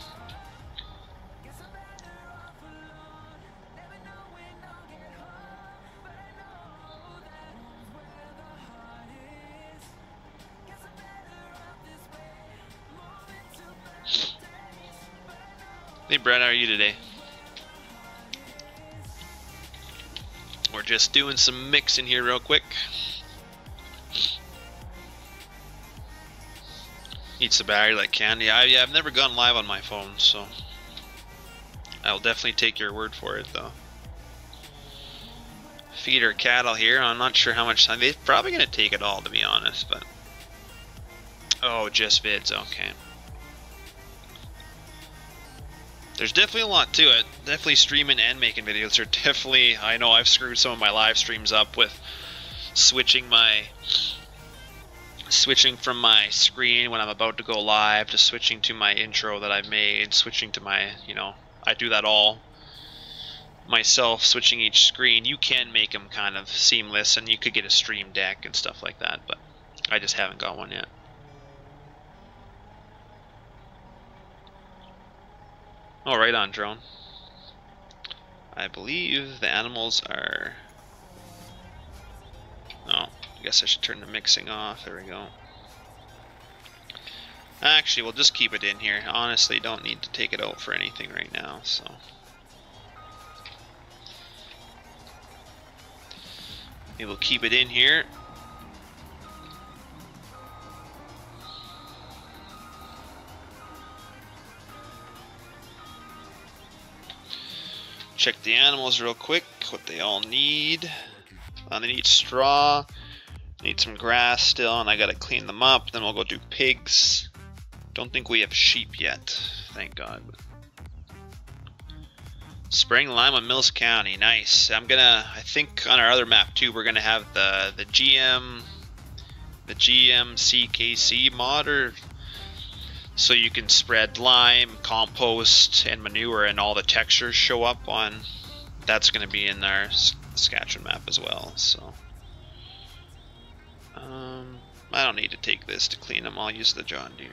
Hey Brett, how are you today? We're just doing some mixing here real quick. Eats the battery like candy. I've never gone live on my phone, so I'll definitely take your word for it though. Feed our cattle here. I'm not sure how much time. They're probably gonna take it all, to be honest, but oh, just vids, okay. There's definitely a lot to it. Definitely streaming and making videos are definitely, I know I've screwed some of my live streams up with switching from my screen when I'm about to go live to switching to my intro that I've made, switching to my, you know, I do that all myself, switching each screen. You can make them kind of seamless and you could get a stream deck and stuff like that, but I just haven't got one yet. Oh, right on, drone. I believe the animals are... Oh, I guess I should turn the mixing off. There we go. Actually, we'll just keep it in here. Honestly, don't need to take it out for anything right now, so... Maybe we'll keep it in here. Check the animals real quick, what they all need. They need straw, need some grass still, and I gotta clean them up. Then we'll go do pigs. Don't think we have sheep yet, thank God. Spraying lime on Mills County, nice. I think on our other map too, we're gonna have the GMCKC mod, or so you can spread lime, compost, and manure, and all the textures show up on. That's going to be in our Saskatchewan map as well. So I don't need to take this to clean them. I'll use the John Deere.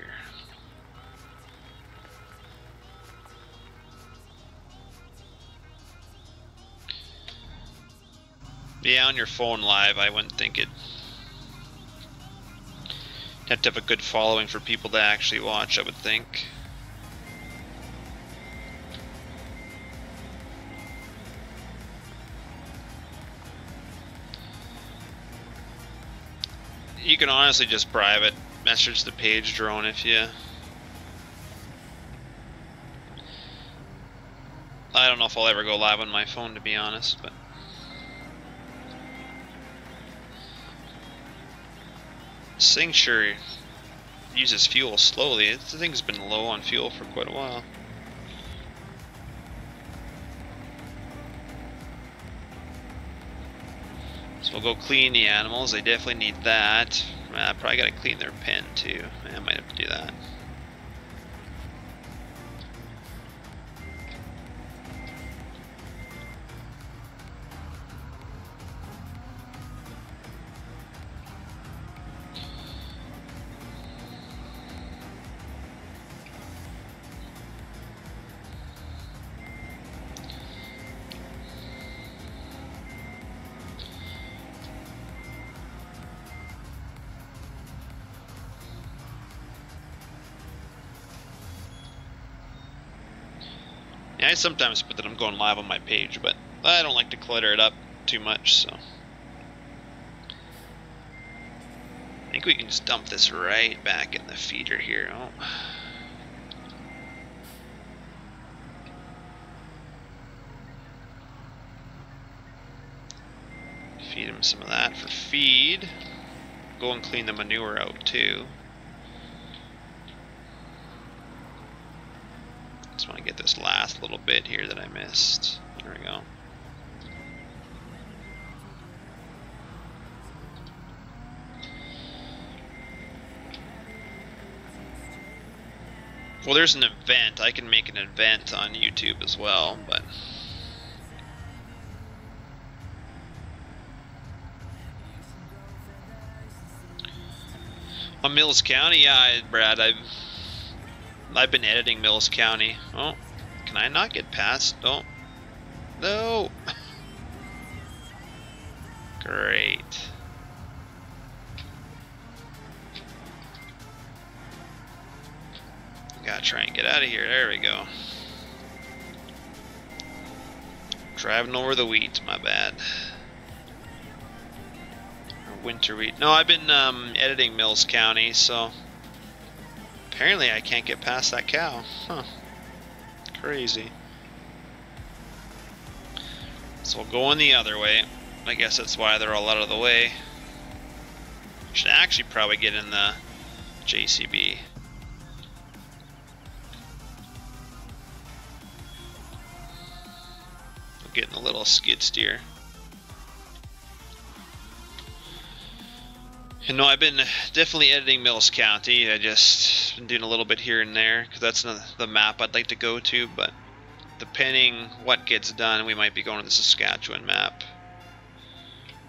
Yeah, on your phone live, I wouldn't think it. You have to have a good following for people to actually watch, I would think. You can honestly just private message the page drone if you... I don't know if I'll ever go live on my phone, to be honest, but... This thing sure uses fuel slowly. The thing's been low on fuel for quite a while. So we'll go clean the animals. They definitely need that. I probably gotta clean their pen too. I might have to do that. Yeah, I sometimes put that I'm going live on my page, but I don't like to clutter it up too much, so. I think we can just dump this right back in the feeder here. Oh. Feed him some of that for feed. Go and clean the manure out too. Just want to get this last little bit here that I missed. There we go. Well, there's an event. I can make an event on YouTube as well, but... On Mills County, yeah, Brad, I've been editing Mills County. Oh, can I not get past? Oh, no. Great. Gotta try and get out of here. There we go. Driving over the wheat, my bad. Or winter wheat. No, I've been editing Mills County, so apparently I can't get past that cow. Huh. Crazy. So we'll go in the other way. I guess that's why they're all out of the way. Should actually probably get in the JCB. Getting a little skid steer. And no, I've been definitely editing Mills County. I just been doing a little bit here and there because that's the map I'd like to go to. But depending what gets done, we might be going to the Saskatchewan map.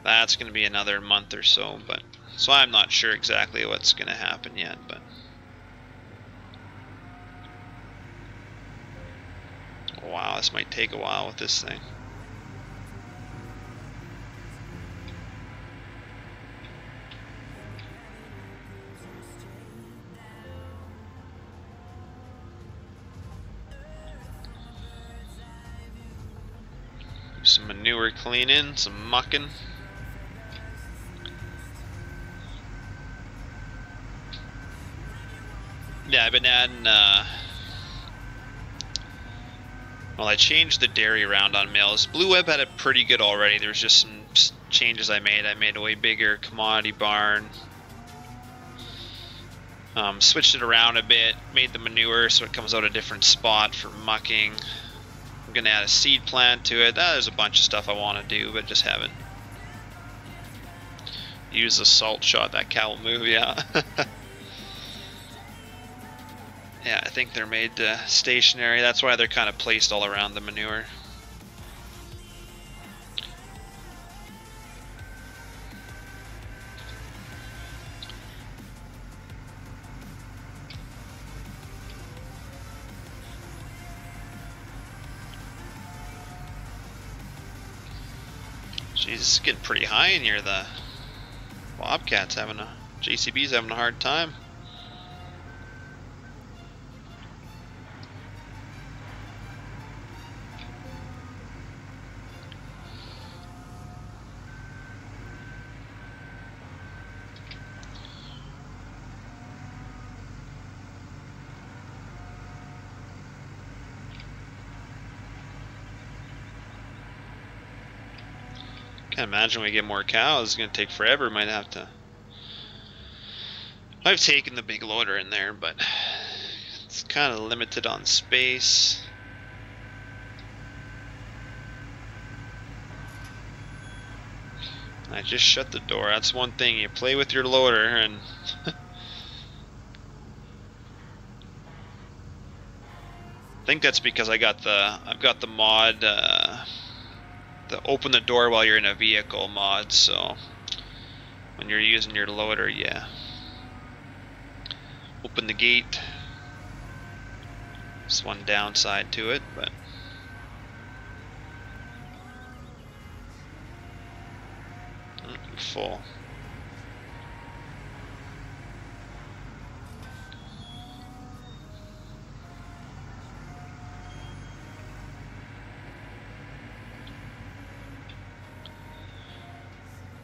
That's going to be another month or so. But so I'm not sure exactly what's going to happen yet. But wow, this might take a while with this thing. Some manure cleaning, some mucking. Yeah, I've been adding, well, I changed the dairy around on Mills. Blue Web had it pretty good already. There's just some changes I made. I made a way bigger commodity barn. Switched it around a bit, made the manure so it comes out a different spot for mucking. I'm gonna add a seed plant to it. There's a bunch of stuff I want to do, but just haven't used the salt shot. That cow will move, yeah. Yeah, I think they're made stationary. That's why they're kind of placed all around the manure. Jeez, it's getting pretty high in here. The Bobcat's JCB's having a hard time. Can't imagine when we get more cows. It's gonna take forever. Might have to. I've taken the big loader in there, but it's kind of limited on space. I just shut the door. That's one thing. You play with your loader, and I think that's because I've got the mod, the open the door while you're in a vehicle mod. So when you're using your loader, yeah, open the gate. There's one downside to it, but full.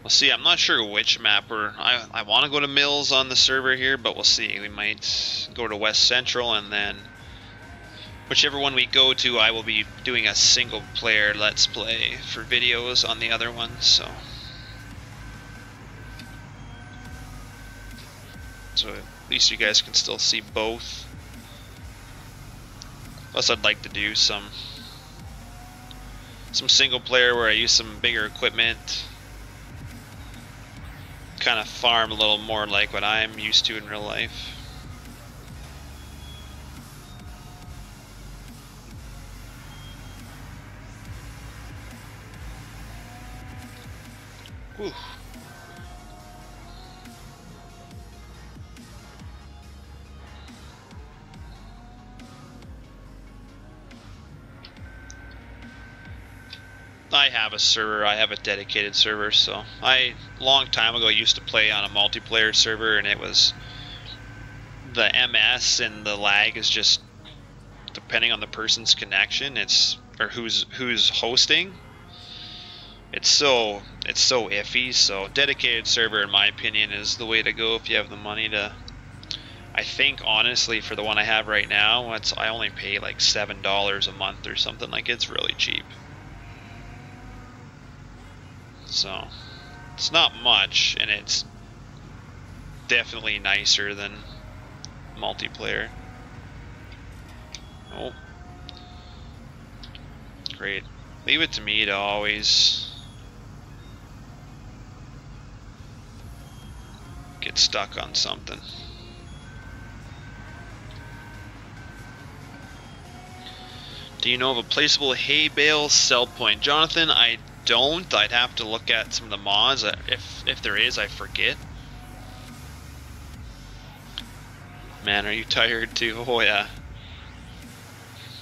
We'll see. I'm not sure which map I want to go to Mills on the server here, but we'll see. We might go to West Central, and then whichever one we go to, I will be doing a single player Let's Play for videos on the other one. So at least you guys can still see both. Plus I'd like to do some single player where I use some bigger equipment. Kind of farm a little more like what I'm used to in real life. Whew. I have a server, I have a dedicated server, so I, long time ago, used to play on a multiplayer server, and it was, the MS and the lag is just, depending on the person's connection, or who's hosting, it's so iffy. So dedicated server, in my opinion, is the way to go if you have the money to. I think honestly, for the one I have right now, I only pay like $7 a month or something. Like, it's really cheap. So it's not much, and it's definitely nicer than multiplayer. Oh, great. Leave it to me to always get stuck on something. Do you know of a placeable hay bale sell point? Jonathan, I don't. I'd have to look at some of the mods. If there is, I forget. Man, are you tired too? Oh yeah.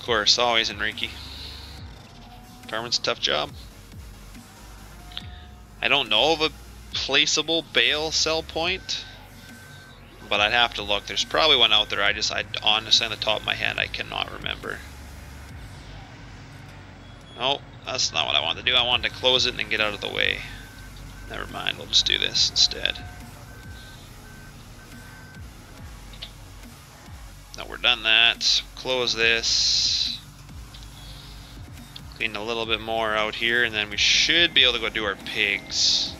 Of course, always, Enrique. Farming's a tough job. I don't know of a placeable bale sell point, but I'd have to look. There's probably one out there. I honestly, on the top of my head, I cannot remember. Oh, that's not what I wanted to do. I wanted to close it and then get out of the way. Never mind, we'll just do this instead. Now we're done that. Close this. Clean a little bit more out here, and then we should be able to go do our pigs.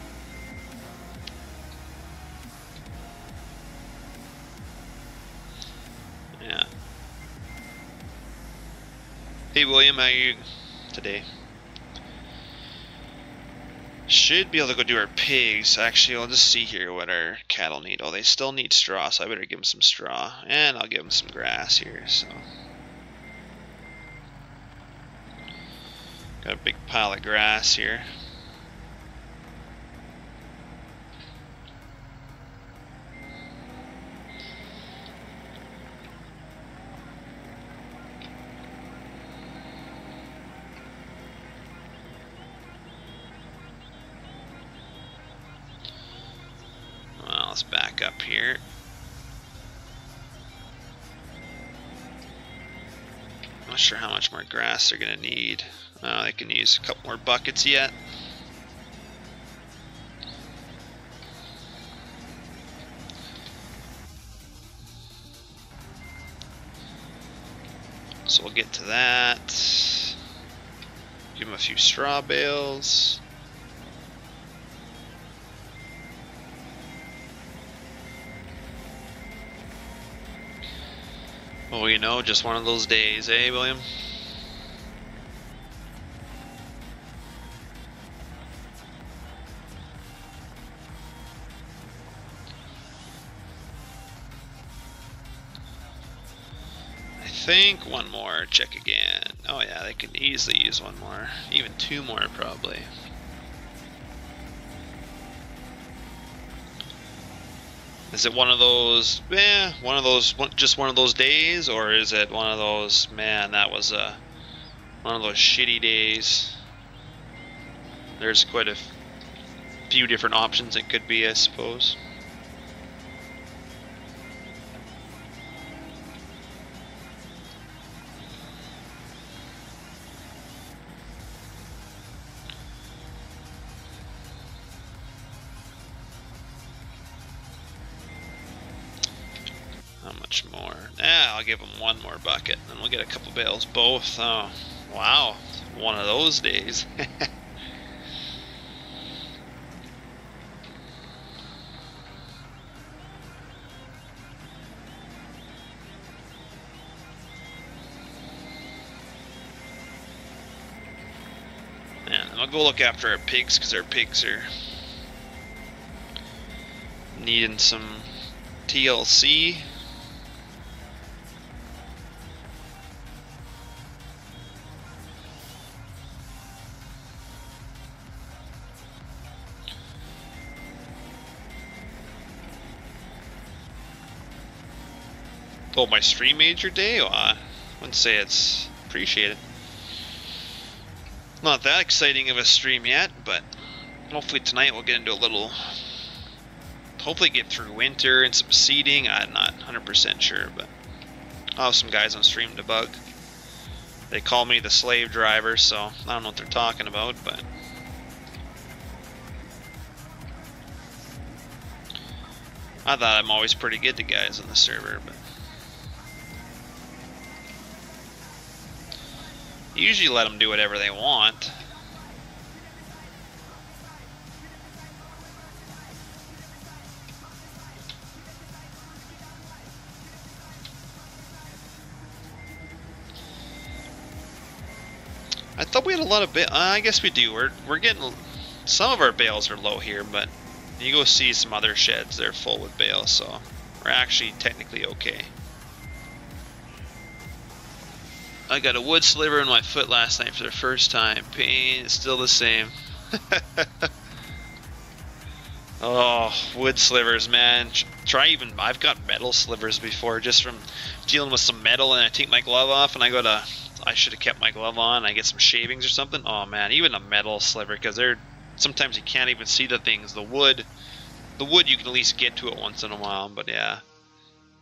Yeah. Hey William, how are you today? Should be able to go do our pigs. Actually, I'll just see here what our cattle need. Oh, they still need straw, so I better give them some straw. And I'll give them some grass here, so. Got a big pile of grass here. Well, let's back up here. Not sure how much more grass they're gonna need. They can use a couple more buckets yet. So we'll get to that. Give them a few straw bales. Oh, you know, just one of those days, eh, William? I think one more. Check again. Oh yeah, they can easily use one more. Even two more, probably. Is it one of those, just one of those days, or is it one of those, man, that was one of those shitty days? There's quite a few different options it could be, I suppose. How much more? I'll give them one more bucket, and then we'll get a couple bales both. Oh, wow. One of those days. And I'll go look after our pigs, because our pigs are needing some TLC. Oh, my stream major day? Oh, I wouldn't say it's appreciated. Not that exciting of a stream yet, but hopefully tonight we'll get into a little... Hopefully get through winter and some seeding. I'm not 100% sure, but I'll have some guys on stream to bug. They call me the slave driver, so I don't know what they're talking about, but... I thought I'm always pretty good to guys on the server, but... Usually let them do whatever they want. I thought we had a lot of I guess we do. We're getting some of our bales are low here, but you go see some other sheds, they're full with bales, so we're actually technically okay. I got a wood sliver in my foot last night for the first time. Pain is still the same. Oh, wood slivers, man. I've got metal slivers before, just from dealing with some metal, and I take my glove off and I should have kept my glove on, I get some shavings or something. Oh man, even a metal sliver, because sometimes you can't even see the things. The wood you can at least get to it once in a while, but yeah.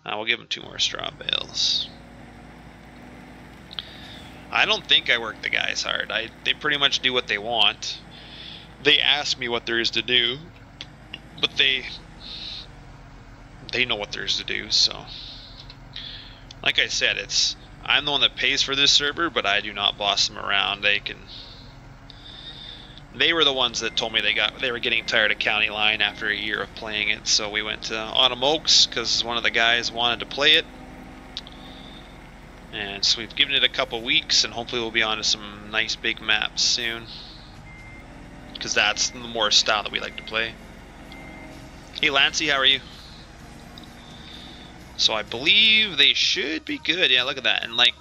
We'll give them 2 more straw bales. I don't think I work the guys hard. They pretty much do what they want. They ask me what there is to do, but they know what there is to do, so. Like I said, I'm the one that pays for this server, but I do not boss them around. They were the ones that told me they were getting tired of County Line after a year of playing it, so we went to Autumn Oaks because one of the guys wanted to play it. And so we've given it a couple weeks, and hopefully we'll be on to some nice big maps soon. Because that's the more style that we like to play. Hey Lancey, how are you? So I believe they should be good. Yeah, look at that. And like,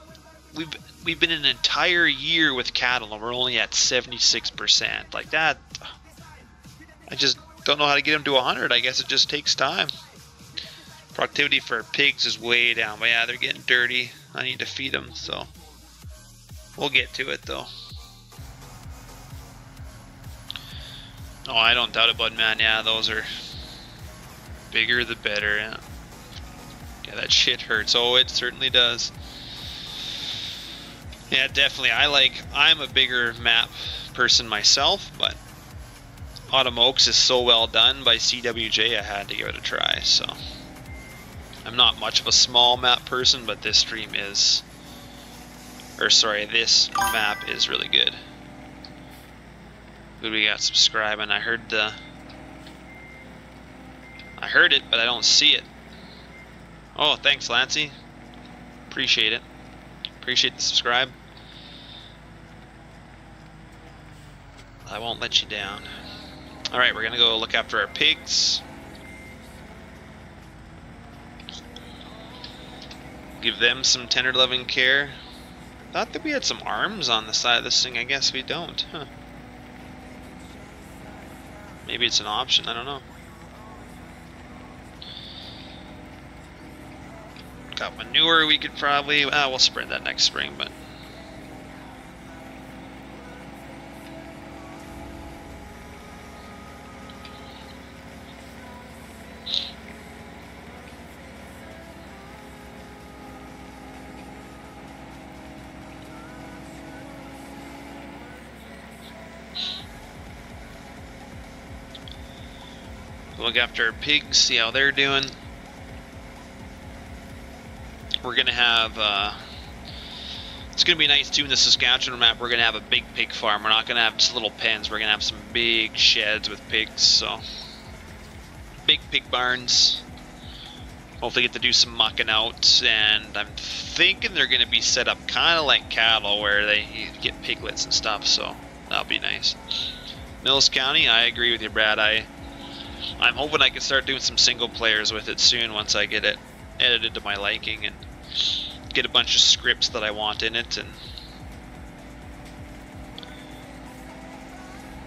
we've been an entire year with cattle, and we're only at 76%. Like that, I just don't know how to get them to 100. I guess it just takes time. Productivity for pigs is way down, but yeah, they're getting dirty. I need to feed them, so we'll get to it though. Oh, I don't doubt it, bud, man. Yeah, those are bigger the better. Yeah, yeah, that shit hurts. Oh, it certainly does. Yeah, definitely. I'm a bigger map person myself, but Autumn Oaks is so well done by CWJ, I had to give it a try, so. I'm not much of a small map person, but this stream is, this map is really good. Good, we got subscribing. I heard it, but I don't see it. Oh, thanks, Lancey. Appreciate it. Appreciate the subscribe. I won't let you down. Alright, we're gonna go look after our pigs. Give them some tender loving care. Thought that we had some arms on the side of this thing. I guess we don't, huh? Maybe it's an option, I don't know. Got manure we could probably, we'll spread that next spring, but look after our pigs, see how they're doing. We're gonna have it's gonna be nice too in the Saskatchewan map. We're gonna have a big pig farm. We're not gonna have just little pens. We're gonna have some big sheds with pigs, so big pig barns. Hopefully get to do some mucking out, and I'm thinking they're gonna be set up kinda like cattle where they get piglets and stuff, so that'll be nice. Mills County, I agree with you, Brad. I'm hoping I can start doing some single players with it soon once I get it edited to my liking and get a bunch of scripts that I want in it, and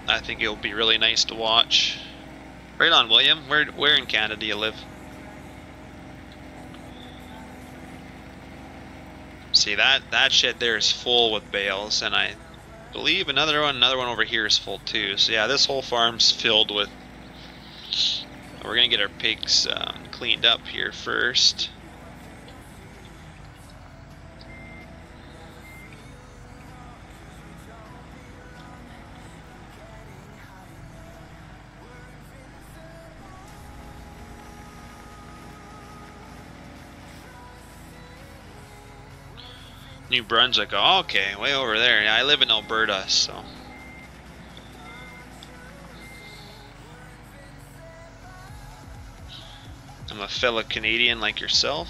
I think it'll be really nice to watch. Right on, William. Where in Canada do you live? See, that shed there is full with bales, and I believe another one over here is full too. So yeah, this whole farm's filled with. We're gonna get our pigs cleaned up here first. New Brunswick, oh, okay, way over there. Yeah, I live in Alberta, so. I'm a fellow Canadian like yourself.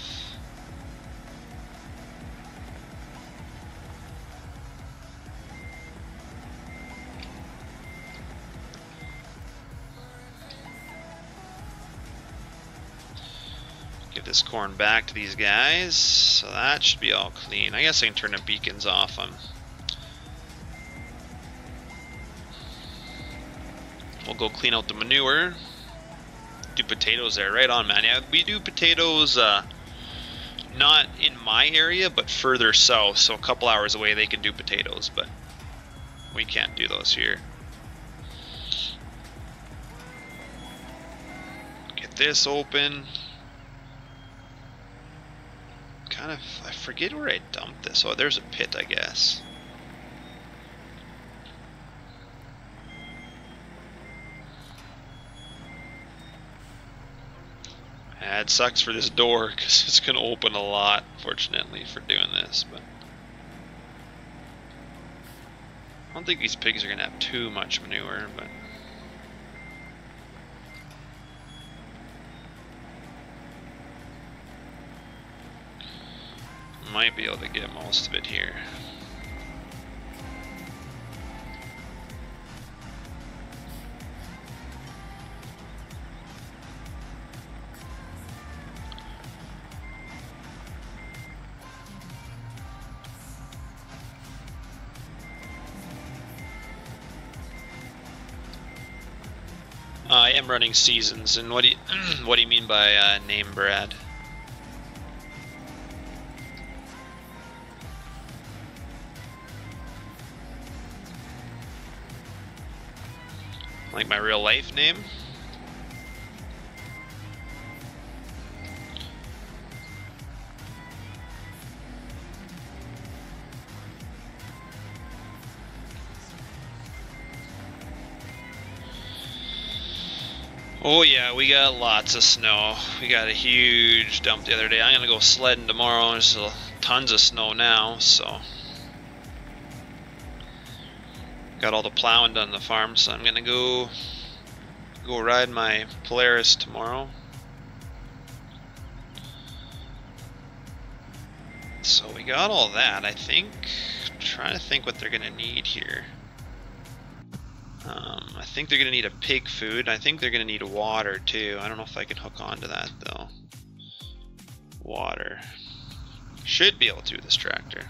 Give this corn back to these guys, so that should be all clean. I guess I can turn the beacons off. We'll go clean out the manure. Do potatoes there, right on, man. Yeah, we do potatoes not in my area, but further south, so a couple hours away they can do potatoes, but we can't do those here. Get this open. Kind of, I forget where I dumped this. Oh, there's a pit, I guess. Yeah, it sucks for this door because it's going to open a lot, fortunately, for doing this. But I don't think these pigs are going to have too much manure, but might be able to get most of it here. I am running seasons, and what do you mean by name, Brad? Like my real life name? Oh yeah, we got lots of snow. We got a huge dump the other day. I'm gonna go sledding tomorrow. There's tons of snow now, so got all the plowing done on the farm. So I'm gonna go ride my Polaris tomorrow. So we got all that. I think, I'm trying to think what they're gonna need here. I think they're gonna need a pig food. I think they're gonna need water too. I don't know if I can hook onto that though. Water. Should be able to with this tractor.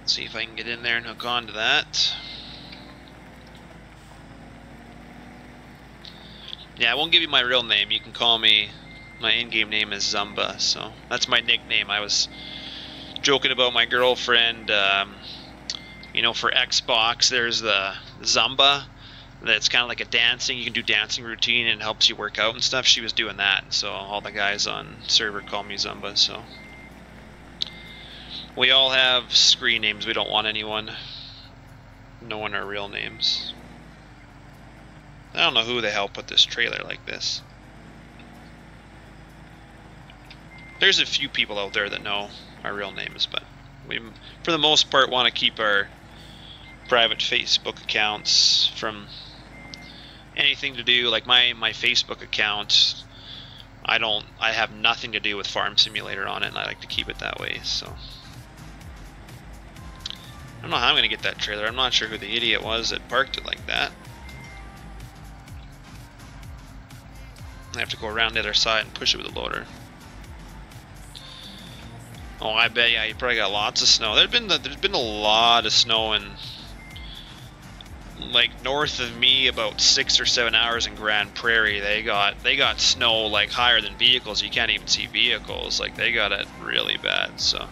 Let's see if I can get in there and hook onto that. Yeah, I won't give you my real name. You can call me, my in-game name is Zumba, so that's my nickname. I was joking about my girlfriend. You know, for Xbox, there's the Zumba. That's kind of like a dancing. You can do dancing routine and it helps you work out and stuff. She was doing that, so all the guys on server call me Zumba. So we all have screen names. We don't want anyone knowing our real names. I don't know who the hell put this trailer like this. There's a few people out there that know our real names, but we, for the most part, want to keep our private Facebook accounts from anything to do, like my Facebook account. I have nothing to do with Farm Simulator on it, and I like to keep it that way. So I don't know how I'm gonna get that trailer. I'm not sure who the idiot was that parked it like that. I have to go around the other side and push it with a loader. Oh, I bet, yeah, you probably got lots of snow. There's been a lot of snow in, like, north of me, about 6 or 7 hours in Grand Prairie. They got snow like higher than vehicles. You can't even see vehicles. Like, they got it really bad. So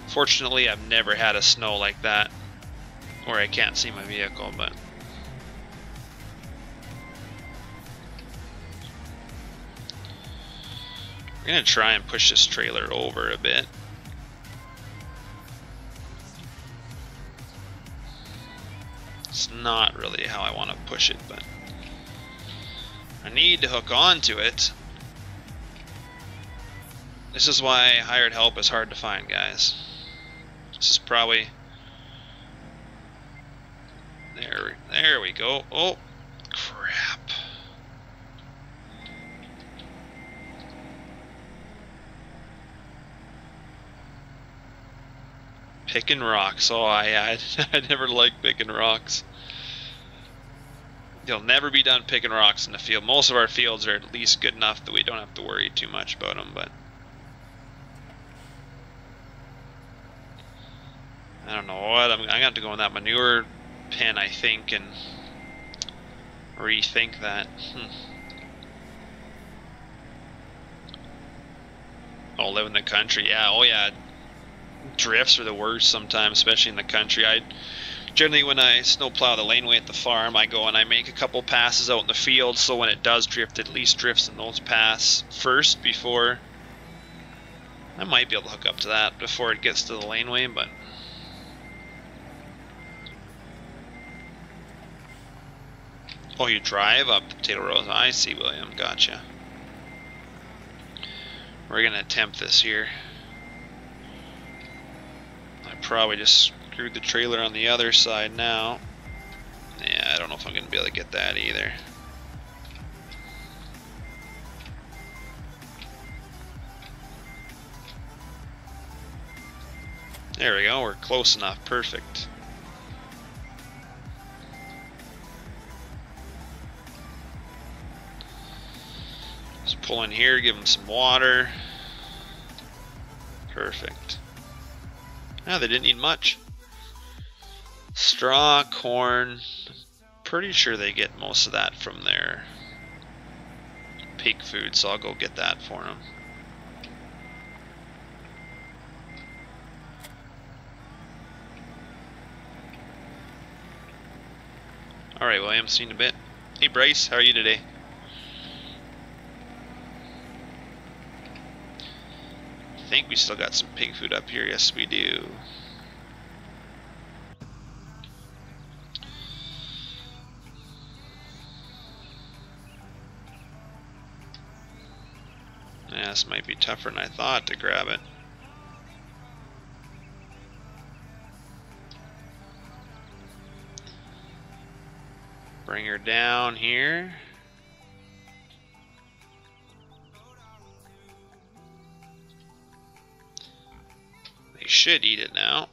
fortunately, I've never had a snow like that where I can't see my vehicle, but we're gonna try and push this trailer over a bit. It's not really how I want to push it, but I need to hook onto it. This is why hired help is hard to find, guys. This is probably... There we go. Oh, crap. Picking rocks. Oh, I never liked picking rocks. You'll never be done picking rocks in the field. Most of our fields are at least good enough that we don't have to worry too much about them, but I don't know what. I'm going to have to go in that manure pen, I think, and rethink that. Oh, live in the country. Yeah, oh yeah. Drifts are the worst sometimes, especially in the country. Generally, when I snowplow the laneway at the farm, I go and I make a couple passes out in the field, so when it does drift, it at least drifts in those paths first before... I might be able to hook up to that before it gets to the laneway, but... Oh, you drive up the potato rows. I see, William. Gotcha. We're going to attempt this here. I probably just screwed the trailer on the other side now. Yeah, I don't know if I'm going to be able to get that either. There we go, we're close enough. Perfect. Just pull in here, give them some water. Perfect. Ah, they didn't need much. Straw, corn. Pretty sure they get most of that from their pig food, so I'll go get that for them. Alright, William, see you in a bit. Hey Bryce, how are you today? I think we still got some pig food up here. Yes, we do. Yeah, this might be tougher than I thought to grab it. Bring her down here. should eat it now.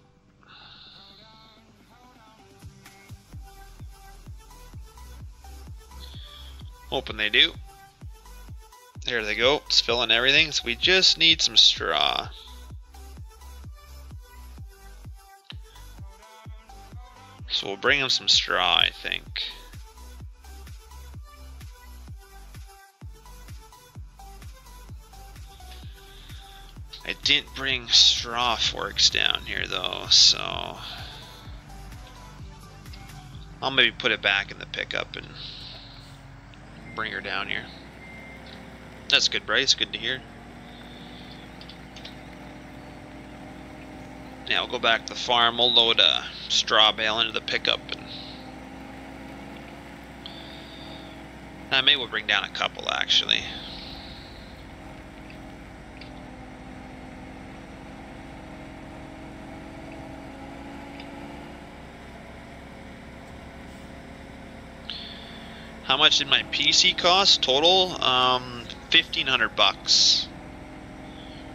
Hoping they do. There they go. It's filling everything. So we just need some straw. So we'll bring them some straw, I think. I didn't bring straw forks down here though, so I'll maybe put it back in the pickup and bring her down here. That's good, Bryce. Good to hear. Now we'll go back to the farm. We'll load a straw bale into the pickup, and maybe we'll bring down a couple actually. How much did my PC cost total? 1,500 bucks.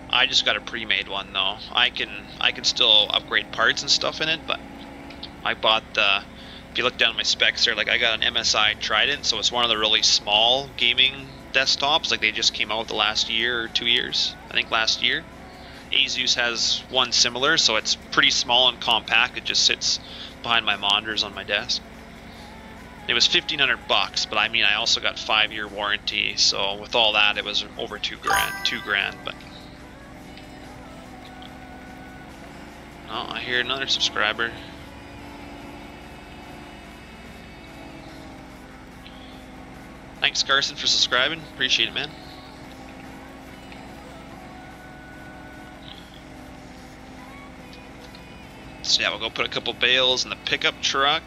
I just got a pre-made one though. I can still upgrade parts and stuff in it, but I bought the. If you look down at my specs there, like I got an MSI Trident, so it's one of the really small gaming desktops. Like they just came out the last year or 2 years. I think last year. Asus has one similar, so it's pretty small and compact. It just sits behind my monitors on my desk. It was 1,500 bucks, but I mean, I also got 5-year warranty, so with all that, it was over $2 grand, but. Oh, I hear another subscriber. Thanks, Carson, for subscribing. Appreciate it, man. So yeah, we'll go put a couple bales in the pickup truck.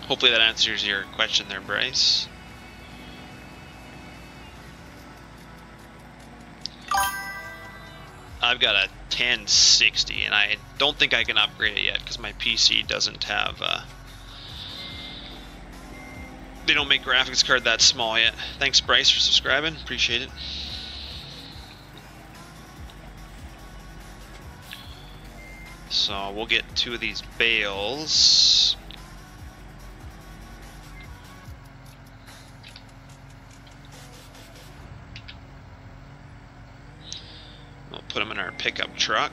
Hopefully that answers your question there, Bryce. I've got a 1060 and I don't think I can upgrade it yet because my PC doesn't have they don't make graphics card that small yet. Thanks, Bryce, for subscribing. Appreciate it. So we'll get 2 of these bales. We'll put them in our pickup truck.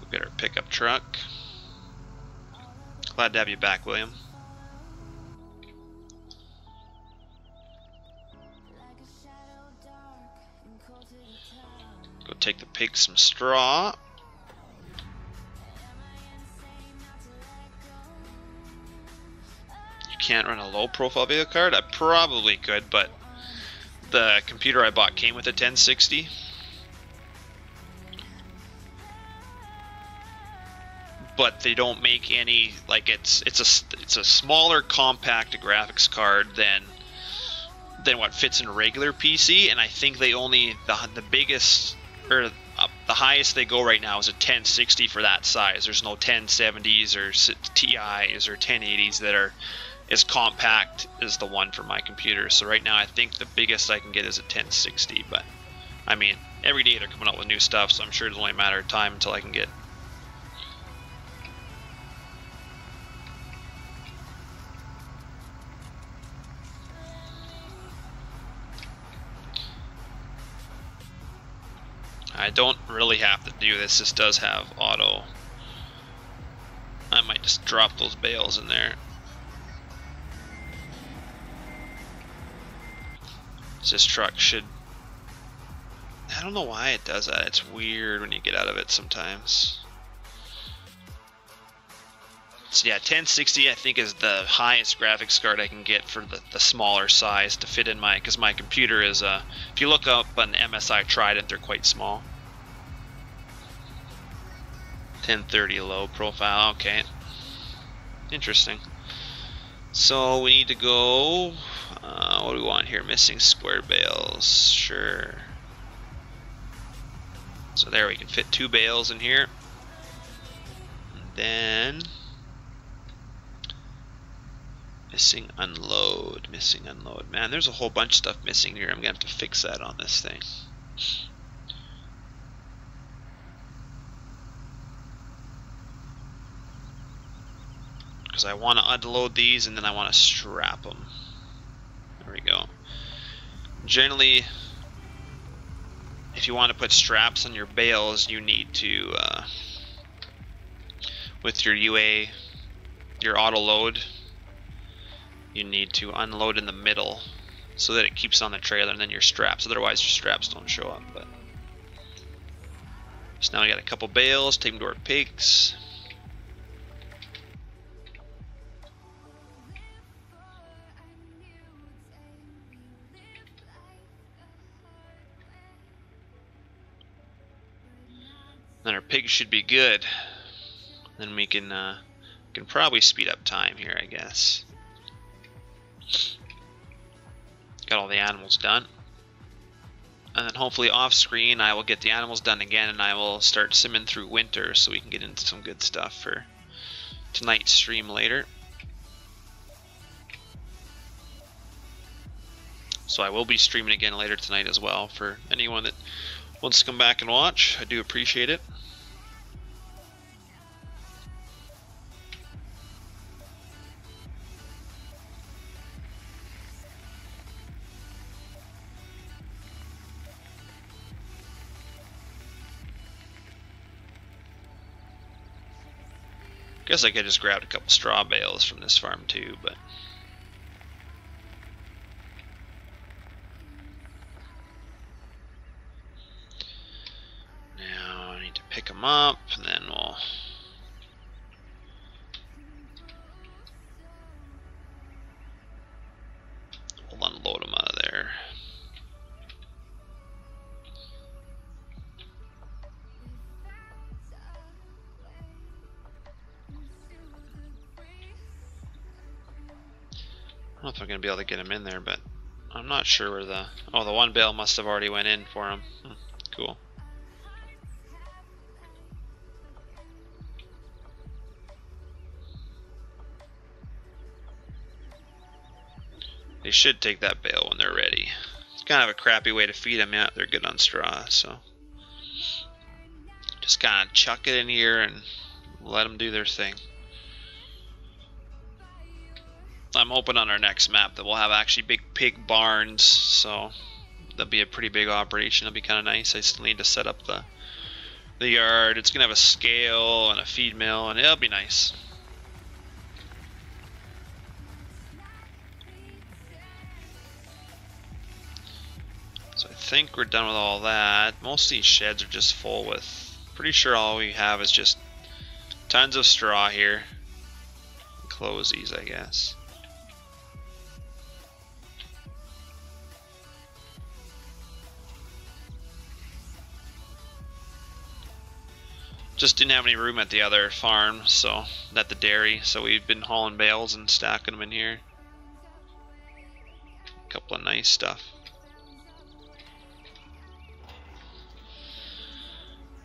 We'll get our pickup truck. Glad to have you back, William. Go take the pig some straw. Can't run a low profile video card. I probably could, but the computer I bought came with a 1060. But they don't make any, like it's a smaller compact graphics card than what fits in a regular PC, and I think they only the biggest or the highest they go right now is a 1060 for that size. There's no 1070s or TIs or 1080s that are as compact as the one for my computer. So right now I think the biggest I can get is a 1060, but I mean every day they're coming out with new stuff, so I'm sure it's only a matter of time until I can get. I don't really have to do this. This does have auto. I might just drop those bales in there. This truck should. I don't know why it does that. It's weird when you get out of it sometimes. So yeah, 1060 I think is the highest graphics card I can get for the smaller size to fit in my, because my computer is if you look up an MSI Trident, they're quite small. 1030 low profile, okay. Interesting. So we need to go, what do we want here? Missing square bales, sure. So there we can fit 2 bales in here. And then Missing unload, missing unload. Man, there's a whole bunch of stuff missing here. I'm gonna have to fix that on this thing. Because I want to unload these and then I want to strap them. There we go. Generally, if you want to put straps on your bales, you need to, with your UA, your auto load, you need to unload in the middle so that it keeps on the trailer, and then your straps. Otherwise, your straps don't show up. But so now we got a couple bales. Take them to our pigs. Then our pigs should be good. Then we can probably speed up time here, I guess. Got all the animals done. And then hopefully off screen I will get the animals done again, and I will start simming through winter so we can get into some good stuff for tonight's stream later. So I will be streaming again later tonight as well for anyone that wants to come back and watch. I do appreciate it. Guess I could just grab a couple straw bales from this farm too, but now I need to pick them up, and then we'll unload them out of there. I don't know if I'm going to be able to get him in there, but I'm not sure where the... Oh, the one bale must have already went in for him. Cool. They should take that bale when they're ready. It's kind of a crappy way to feed them. Yeah, they're good on straw, so... Just kind of chuck it in here and let them do their thing. I'm hoping on our next map that we'll have actually big pig barns, so that'll be a pretty big operation. That'll be kind of nice. I still need to set up the yard. It's gonna have a scale and a feed mill, and it'll be nice. So I think we're done with all that. Most of these sheds are just full with, pretty sure all we have is just tons of straw here. Close these, I guess. Just didn't have any room at the other farm, so at the dairy, so we've been hauling bales and stacking them in here. A couple of nice stuff.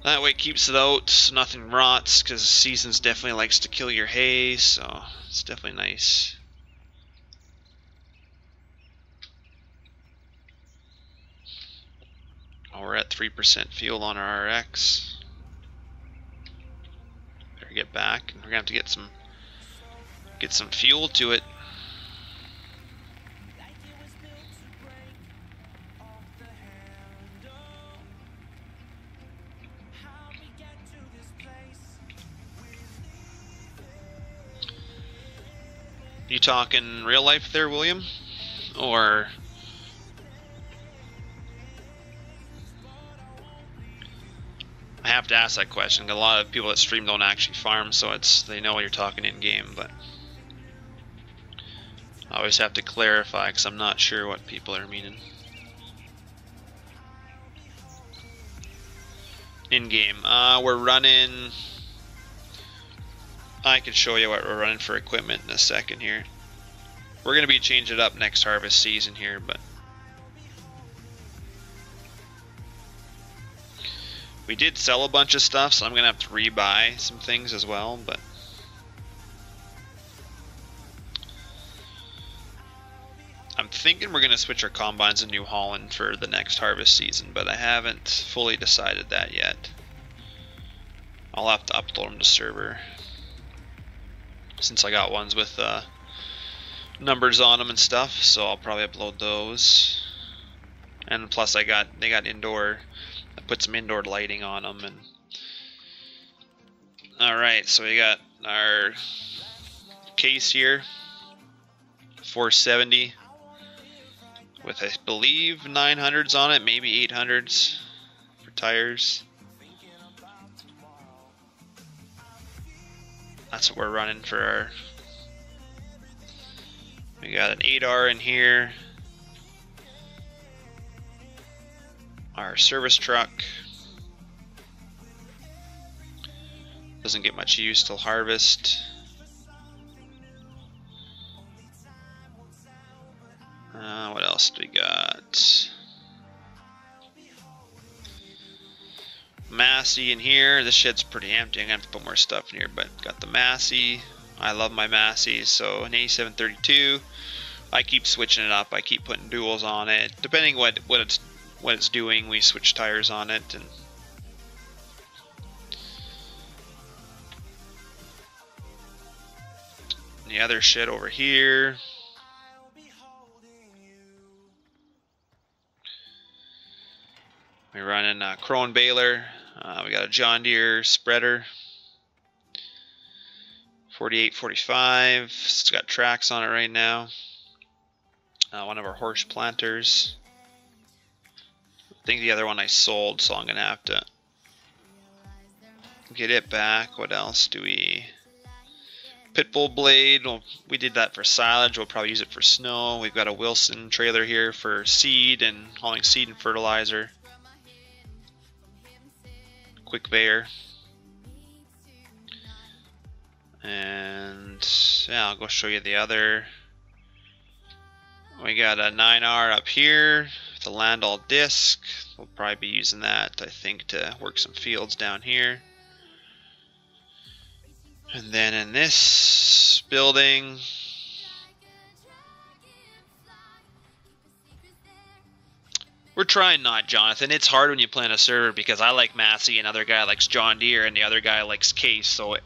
That way it keeps it out so nothing rots, because seasons definitely likes to kill your hay, so it's definitely nice. Oh, we're at 3% fuel on our RX. Better get back, and we're gonna have to get some fuel to it. You talking real life there, William? Or I have to ask that question. A lot of people that stream don't actually farm, so they know you're talking in game, but I always have to clarify because I'm not sure what people are meaning. In game, we're running. I can show you what we're running for equipment in a second here. We're going to be changing it up next harvest season here, but we did sell a bunch of stuff, so I'm going to have to rebuy some things as well, but thinking we're going to switch our combines to New Holland for the next harvest season, but I haven't fully decided that yet. I'll have to upload them to server, since I got ones with numbers on them and stuff, so I'll probably upload those. And plus they got indoor, I put some indoor lighting on them. And alright, so we got our case here, 470 with, I believe, 900s on it, maybe 800s for tires. That's what we're running for our... We got an 8R in here. Our service truck doesn't get much use till harvest. What else do we got? Massey in here. This shed's pretty empty. I'm gonna have to put more stuff in here, but got the Massey. I love my Massey. So an 8732. I keep switching it up. I keep putting duals on it. Depending what it's doing, we switch tires on it. And the other shed over here, we're running a Crone baler. We got a John Deere spreader, 4845. It's got tracks on it right now. One of our horse planters. I think the other one I sold, so I'm gonna have to get it back. What else do we? Pitbull blade. Well, we did that for silage. We'll probably use it for snow. We've got a Wilson trailer here for seed and hauling seed and fertilizer. Quick Bear. And yeah, I'll go show you the other. We got a 9R up here with a Landau disc. We'll probably be using that, I think, to work some fields down here. And then in this building, we're trying not, Jonathan. It's hard when you play on a server because I like Massey, another guy likes John Deere, and the other guy likes Case. So,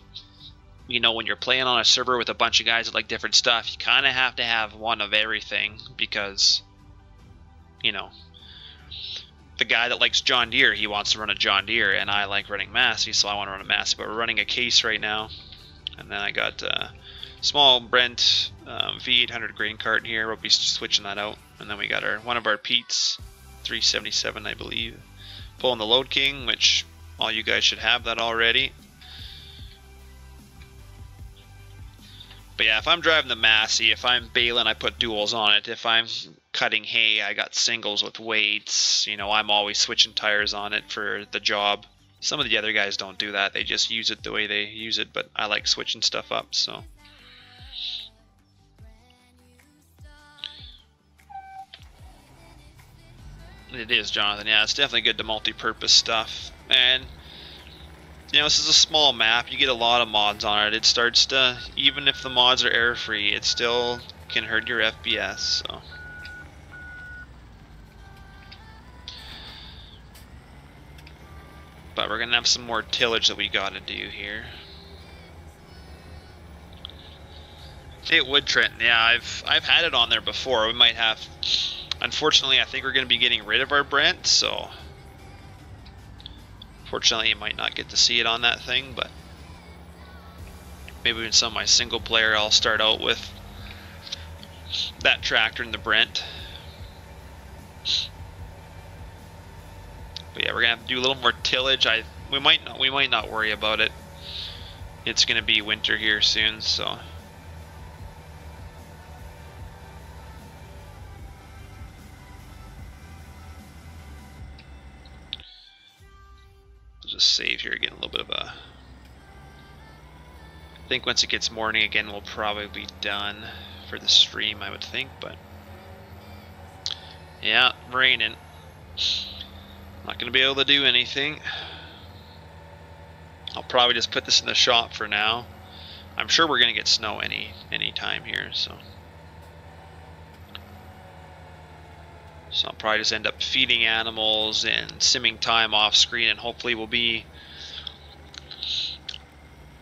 you know, when you're playing on a server with a bunch of guys that like different stuff, you kind of have to have one of everything because, you know, the guy that likes John Deere, he wants to run a John Deere, and I like running Massey, so I want to run a Massey. But we're running a Case right now. And then I got a small Brent V800 grain cart here. We'll be switching that out. And then we got one of our Pete's 377, I believe, pulling the Load King, which all you guys should have that already. But yeah, if I'm driving the Massey, if I'm baling, I put duals on it. If I'm cutting hay, I got singles with weights. You know, I'm always switching tires on it for the job. Some of the other guys don't do that. They just use it the way they use it, but I like switching stuff up, so. It is, Jonathan. Yeah, it's definitely good to multi-purpose stuff. And, you know, this is a small map. You get a lot of mods on it. It starts to, even if the mods are error-free, it still can hurt your FPS, so. But we're gonna have some more tillage that we gotta do here. It would, Trenton. Yeah, I've had it on there before. We might have. Unfortunately, I think we're gonna be getting rid of our Brent, so fortunately, you might not get to see it on that thing. But maybe in some of my single player, I'll start out with that tractor and the Brent. But yeah, we're gonna have to do a little more tillage. We might not worry about it. It's gonna be winter here soon, so. I'll just save here, get a little bit of a. I think once it gets morning again, we'll probably be done for the stream, I would think, but yeah, raining. Not going to be able to do anything. I'll probably just put this in the shop for now. I'm sure we're going to get snow any time here, so. So I'll probably just end up feeding animals and simming time off screen, and hopefully we'll be...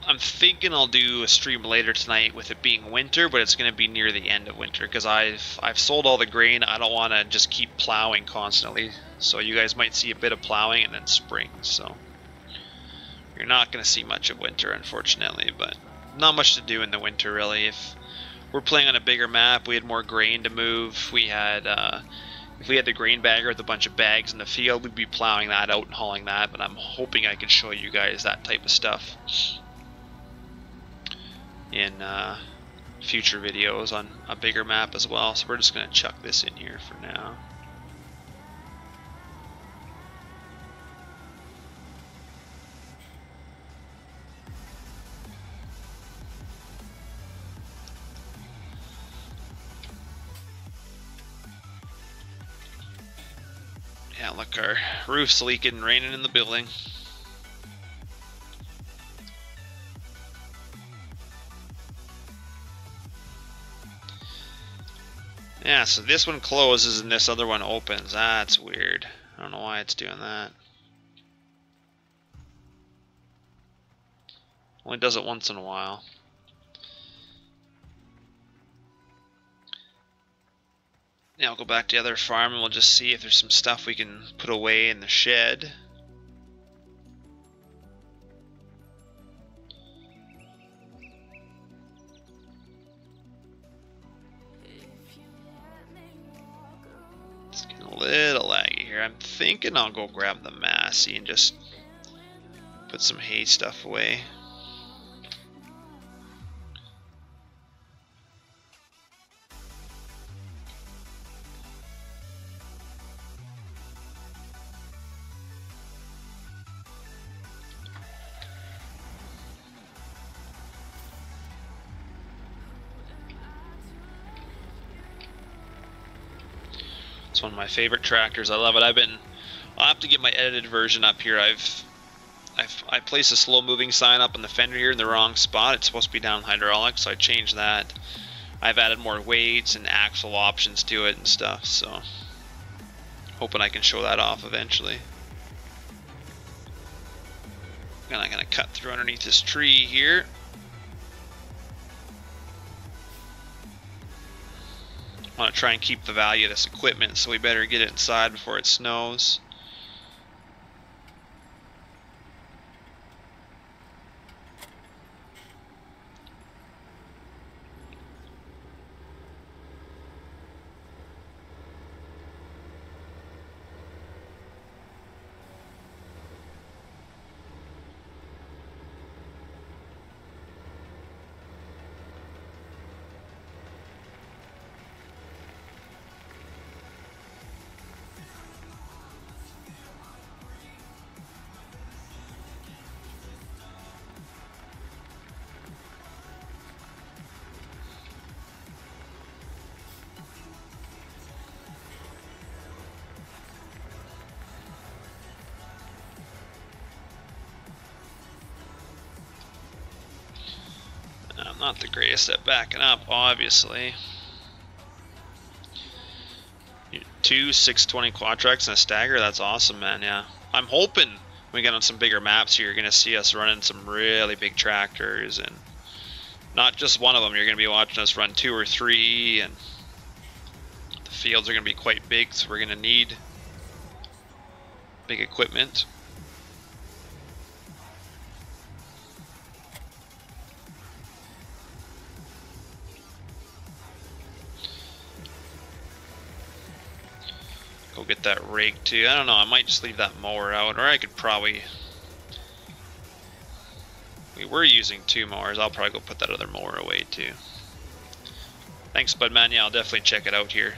I'm thinking I'll do a stream later tonight with it being winter, but it's going to be near the end of winter because I've sold all the grain. I don't want to just keep plowing constantly. So you guys might see a bit of plowing and then spring. So you're not going to see much of winter, unfortunately, but not much to do in the winter really. If we're playing on a bigger map, we had more grain to move. We had if we had the grain bagger with a bunch of bags in the field, we'd be plowing that out and hauling that, but I'm hoping I can show you guys that type of stuff in future videos on a bigger map as well. So we're just going to chuck this in here for now. Yeah, look, our roof's leaking and raining in the building. Yeah, so this one closes and this other one opens. That's weird. I don't know why it's doing that. Only does it once in a while. Yeah, I'll go back to the other farm and we'll just see if there's some stuff we can put away in the shed. It's getting a little laggy here. I'm thinking I'll go grab the Massey and just put some hay stuff away. It's one of my favorite tractors. I love it. I'll have to get my edited version up here. I placed a slow moving sign up on the fender here in the wrong spot. It's supposed to be down hydraulic, so I changed that. I've added more weights and axle options to it and stuff, so hoping I can show that off eventually. And I'm gonna cut through underneath this tree here. I want to try and keep the value of this equipment, so we better get it inside before it snows. I'm not the greatest at backing up, obviously. 2 620 quad-tracks and a stagger, that's awesome, man. Yeah, I'm hoping when we get on some bigger maps here, you're going to see us running some really big tractors, and not just one of them. You're going to be watching us run 2 or 3, and the fields are going to be quite big, so we're going to need big equipment. Go get that rake too. I don't know, I might just leave that mower out, or I could probably... We were using 2 mowers, I'll probably go put that other mower away too. Thanks, Budman. Yeah, I'll definitely check it out here.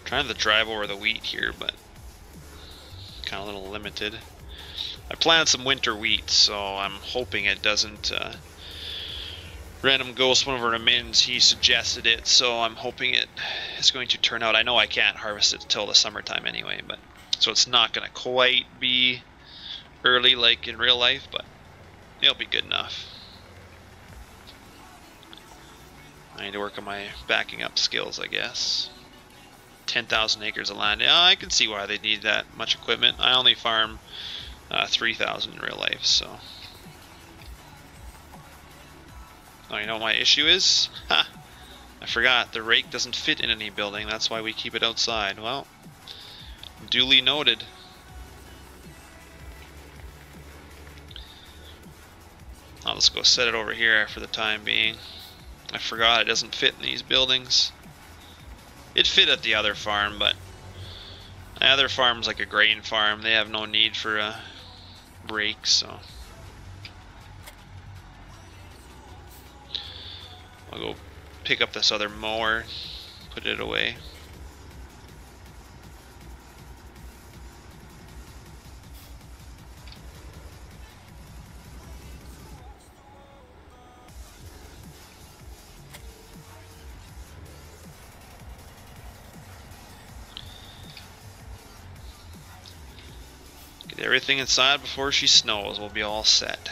Trying to drive over the wheat here, but kind of a little limited. I planted some winter wheat, so I'm hoping it doesn't... Random Ghost, one of our admins, he suggested it, so I'm hoping it is going to turn out. I know I can't harvest it till the summertime anyway, but so it's not going to quite be early like in real life, but it'll be good enough. I need to work on my backing up skills, I guess. 10,000 acres of land. Yeah, I can see why they need that much equipment. I only farm 3,000 in real life, so. Oh, you know what my issue is? Ha! I forgot, the rake doesn't fit in any building, that's why we keep it outside. Well, duly noted. I'll just go set it over here for the time being. I forgot it doesn't fit in these buildings. It fit at the other farm, but the other farm's like a grain farm. They have no need for a rake, so I'll go pick up this other mower, put it away. Get everything inside before she snows. We'll be all set.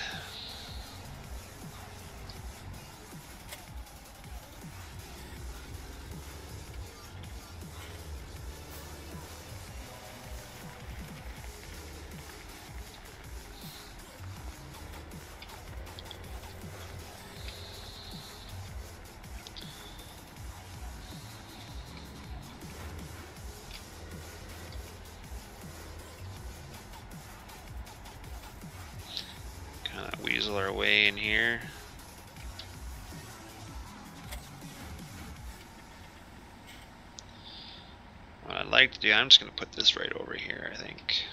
Kind of weasel our way in here. What I'd like to do, I'm just going to put this right over here, I think.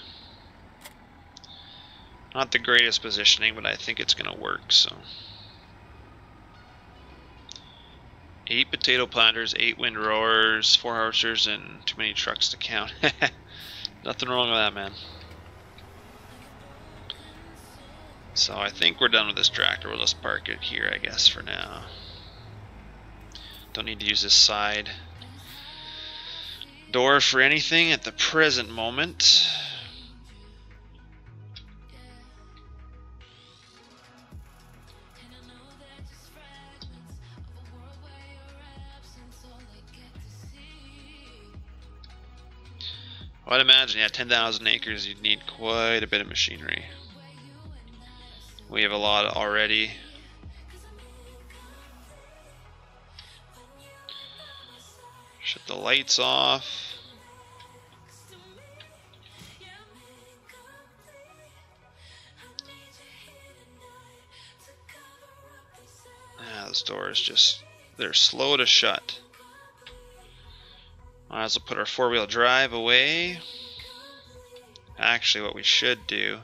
Not the greatest positioning, but I think it's going to work, so. 8 potato planters, 8 windrowers, 4 harvesters, and too many trucks to count. Nothing wrong with that, man. So I think we're done with this tractor. We'll just park it here, I guess, for now. Don't need to use this side door for anything at the present moment. I'd imagine, yeah, 10,000 acres, you'd need quite a bit of machinery. We have a lot already. Shut the lights off. Those doors just, they're slow to shut. Might as well put our 4-wheel drive away. Actually, what we should do,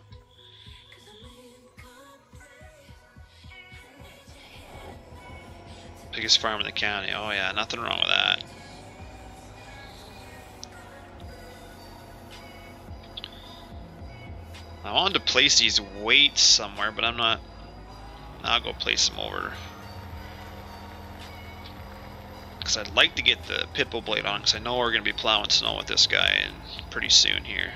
biggest farm in the county. Oh yeah, nothing wrong with that. I wanted to place these weights somewhere, but I'm not. I'll go place them over. Because I'd like to get the pitbull blade on, because I know we're going to be plowing snow with this guy pretty soon here.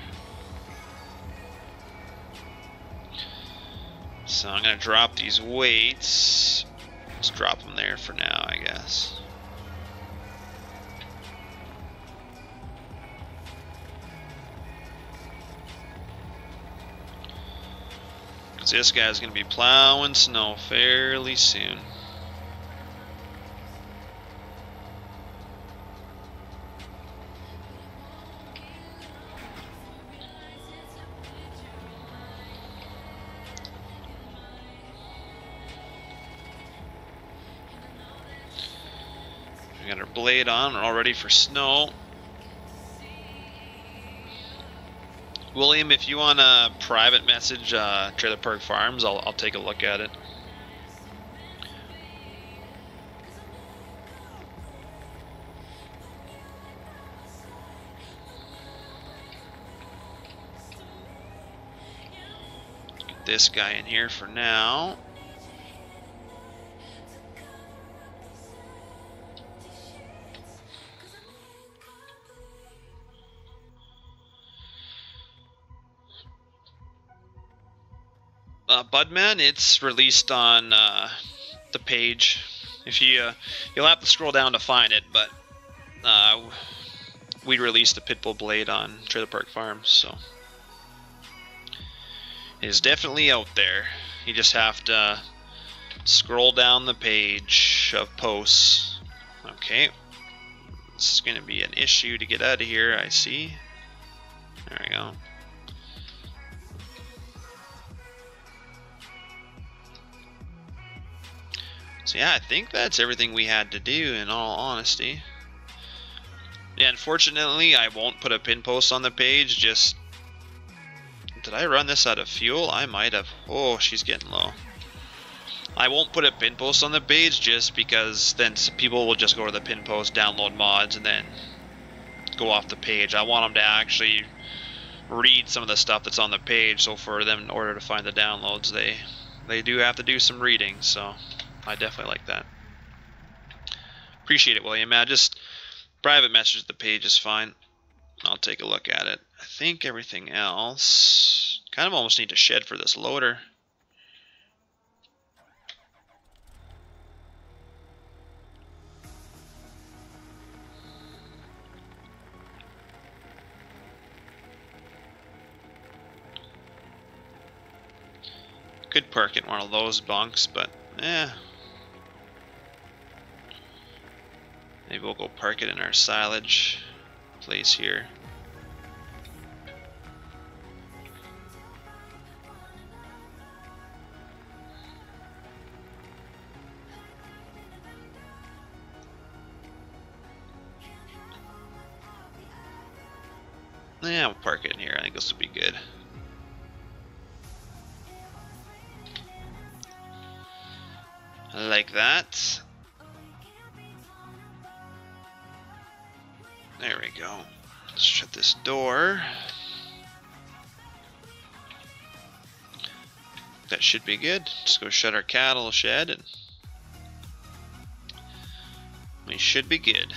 So I'm going to drop these weights. Let's drop them there for now, I guess. Because this guy's going to be plowing snow fairly soon. We got our blade on, we're all ready for snow. William, if you want a private message Trailer Park Farms, I'll take a look at it. Get this guy in here for now. Budman, it's released on the page. If you'll have to scroll down to find it, but we released the Pitbull Blade on Trailer Park Farms, so it is definitely out there. You just have to scroll down the page of posts. Okay, this is going to be an issue to get out of here, I see. There we go. So yeah, I think that's everything we had to do, in all honesty. Yeah, unfortunately, I won't put a pin post on the page. Just, did I run this out of fuel? I might have. Oh, she's getting low. I won't put a pin post on the page just because then people will just go to the pin post, download mods, and then go off the page. I want them to actually read some of the stuff that's on the page, so for them, in order to find the downloads, they do have to do some reading, so I definitely like that. Appreciate it, William. Just private message the page is fine. I'll take a look at it. I think everything else kind of almost need to shed for this loader. Could park it in one of those bunks, but maybe we'll go park it in our silage place here. Yeah, we'll park it in here. I think this will be good. Like that. There we go. Let's shut this door. That should be good. Just go shut our cattle shed and we should be good.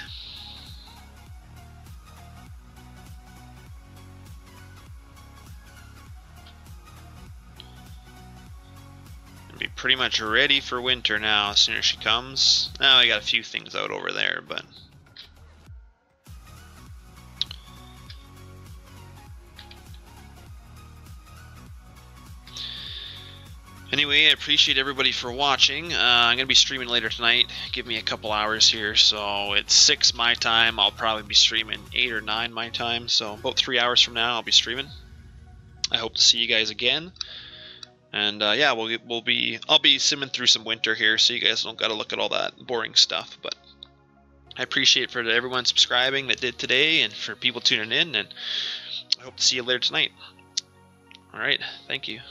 Be pretty much ready for winter now as soon as she comes. Now we got a few things out over there, but anyway, I appreciate everybody for watching. I'm gonna be streaming later tonight. Give me a couple hours here, so it's 6 my time. I'll probably be streaming 8 or 9 my time, so about 3 hours from now I'll be streaming. I hope to see you guys again. And yeah, I'll be simming through some winter here, so you guys don't got to look at all that boring stuff. But I appreciate for everyone subscribing that did today, and for people tuning in. And I hope to see you later tonight. All right, thank you.